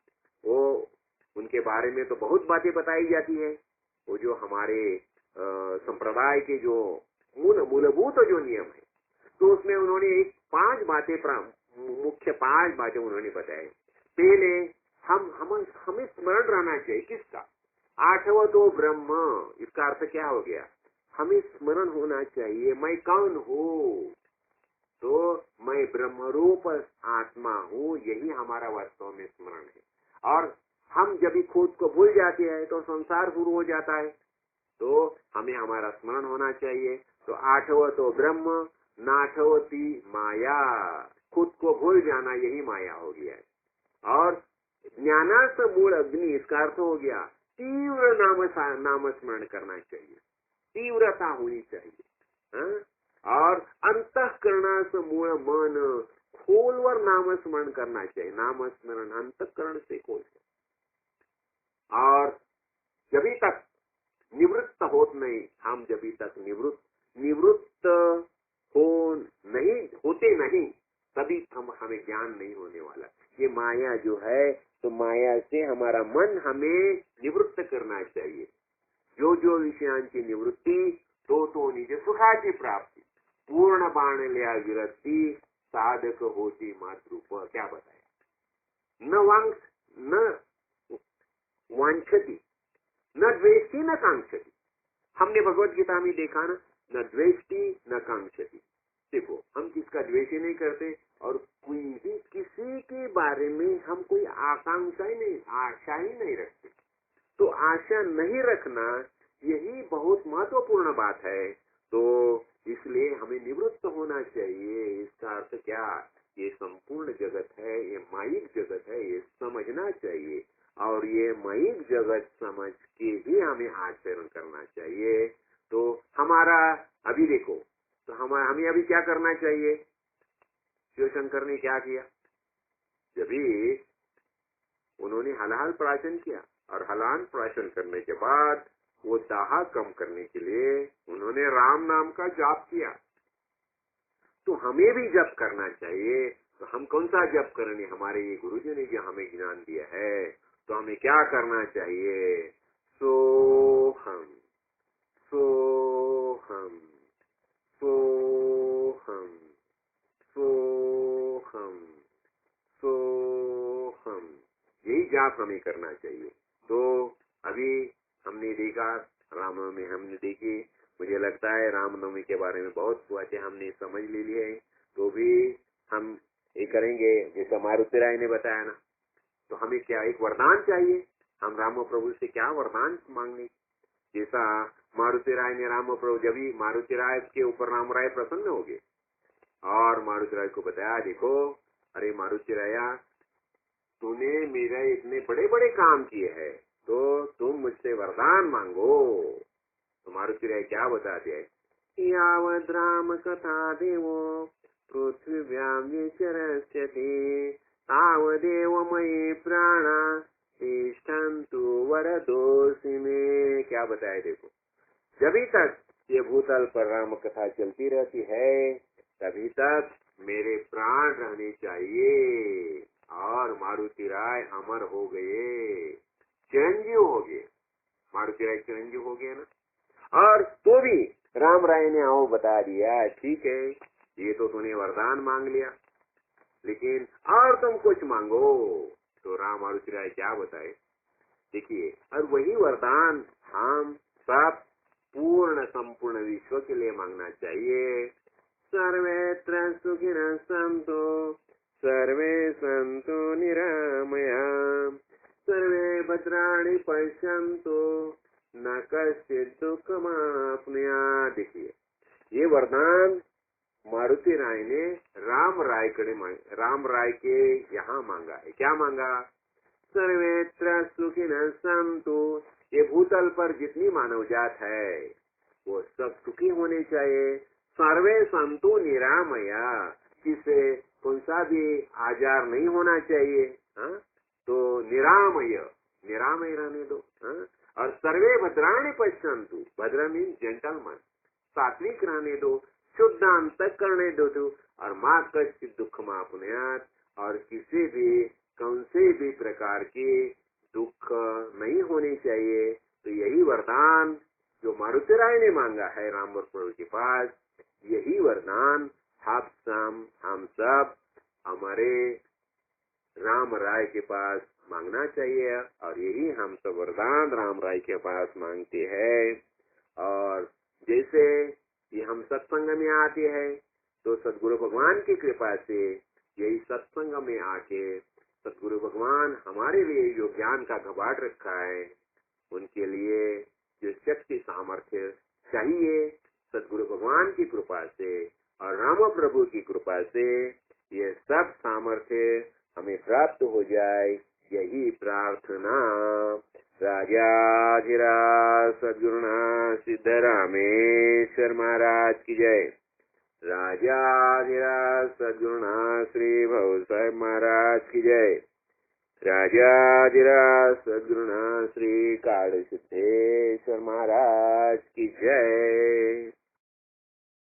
वो उनके बारे में तो बहुत बातें बताई जाती है। वो जो हमारे संप्रदाय के जो मूलभूत जो नियम है तो उसमें उन्होंने मुख्य 5 बातें उन्होंने बताई। पहले हमें स्मरण रहना चाहिए किसका, 8वां तो ब्रह्म। इसका अर्थ क्या हो गया, हमें स्मरण होना चाहिए मैं कौन हूँ, तो मैं ब्रह्मरूप आत्मा हूँ, यही हमारा वास्तव में स्मरण है। और हम जब भी खुद को भूल जाते हैं तो संसार शुरू हो जाता है। तो हमें हमारा स्मरण होना चाहिए। तो 8वां तो ब्रह्म, 9वीं माया, खुद को भूल जाना यही माया हो गया है। और ज्ञानार्थ मूल अग्नि, इसका अर्थ हो गया तीव्र नाम स्मरण करना चाहिए, तीव्रता होनी चाहिए। और अंतःकरण से मूल मन, खोलवर नाम स्मरण करना चाहिए। नाम स्मरण अंतःकरण से खोल। और जब तक निवृत्त होत नहीं, हम जब तक निवृत्त होते नहीं तभी हमें ज्ञान नहीं होने वाला। ये माया जो है तो माया से हमारा मन हमें निवृत्त करना चाहिए। जो विषयांची निवृत्ती तो निज सुखाची प्राप्ति, पूर्ण बाणल्या विरक्ति साधक होती मातृप। क्या बताया, न वांछती न द्वेष्टि न कांक्षती। हमने भगवत गीता में देखा न द्वेष्टि न कांक्षती। देखो, हम किसका द्वेष ही नहीं करते और कोई भी किसी के बारे में हम कोई आकांक्षा ही नहीं, आशा ही नहीं रखते। तो आशा नहीं रखना यही बहुत महत्वपूर्ण बात है। तो इसलिए हमें निवृत्त होना चाहिए। इसका अर्थ क्या, ये संपूर्ण जगत है, ये माइक जगत है, ये समझना चाहिए। और ये माइक जगत समझ के भी हमें आचरण करना चाहिए। तो हमारा अभी देखो, तो हमें अभी क्या करना चाहिए। शिवशंकर ने क्या किया, जब भी उन्होंने हलाल प्राशन किया और हलाल प्राशन करने के बाद वो दाह कम करने के लिए उन्होंने राम नाम का जाप किया। तो हमें भी जप करना चाहिए। तो हम कौन सा जप करेंगे, हमारे ये गुरुजी ने जो हमें ज्ञान दिया है, तो हमें क्या करना चाहिए? सोहम, सोहम, सोहम, सोहम, सोहम, यही जाप हमें करना चाहिए। तो अभी हमने देखा, रामनवमी हमने देखी, मुझे लगता है रामनवमी के बारे में बहुत बातें हमने समझ ले ली है। तो भी हम ये करेंगे जैसा मारुति राय ने बताया ना, तो हमें क्या एक वरदान चाहिए, हम राम प्रभु से क्या वरदान मांगने, जैसा मारुति राय ने राम प्रभु, जब ही मारुति राय के ऊपर राम राय प्रसन्न हो गए और मारुति राय को बताया, देखो अरे मारुति राया, तूने मेरे इतने बड़े बड़े काम किए हैं, तो तुम मुझसे वरदान मांगो। तो मारुति राय क्या बताते हैं? यावद् राम कथा देवो पृथ्व्यां विचरस्यति तावदेव मयि प्राणा तिष्ठन्तु वरदोषि मे। क्या बताए? देखो, जब तक ये भूतल पर राम कथा चलती रहती है तभी तक मेरे प्राण रहने चाहिए। और मारुति राय अमर हो गए, चिरंजीव हो गए, मारुति राय चिरंजीव हो गए ना। और तो भी राम राय ने आओ बता दिया, ठीक है ये तो तूने वरदान मांग लिया, लेकिन और तुम कुछ मांगो। तो राम मारुति राय क्या बताए? देखिए, और वही वरदान हम सब पूर्ण संपूर्ण विश्व के लिए मांगना चाहिए। सर्वेत्र सुखिनः सन्तु सर्वे सन्तु निरामया सर्वे भद्राणि पश्यन्तु न कश्चित् दुःखमाप्नुयात्। देखिए, ये वरदान मारुति राय ने राम राय के यहाँ मांगा है। क्या मांगा? सर्वेत्र सुखिनः सन्तु, ये भूतल पर जितनी मानव जात है वो सब सुखी होने चाहिए। सर्वे सन्तु निरामया, किसे कौन सा भी आजार नहीं होना चाहिए। हा? तो निरामय, निरामय रहने दो। हा? और सर्वे भद्राणि पश्यन्तु, भद्र मीन जेंटलमैन, सात्विक रहने दो, शुद्ध अंतः करने दो तो, और माँ कश्चित् दुःखमाप्नुयात्, और किसी भी कौन से भी प्रकार की दुख नहीं होनी चाहिए। तो यही वरदान जो मारुति राय ने मांगा है राम प्रभु के पास, यही वरदान हम सब हमारे राम राय के पास मांगना चाहिए। और यही हम सब वरदान राम राय के पास मांगते हैं। और जैसे ये हम सत्संग में आते हैं तो सदगुरु भगवान की कृपा से यही सत्संग में आके सदगुरु भगवान हमारे लिए जो ज्ञान का कबाड़ रखा है, उनके लिए जो शक्ति सामर्थ्य चाहिए, सदगुरु भगवान की कृपा से और राम प्रभु की कृपा से ये सब सामर्थ्य हमें प्राप्त हो जाए, यही प्रार्थना। राजाधिराज सद्गुरुनाथ सिद्धरामेश्वर महाराज की जय। राजाधिराज सद्गुरुनाथ श्री भव साहेब महाराज की जय। राजाधिराज सद्गुरुनाथ श्री काल सिद्धेश्वर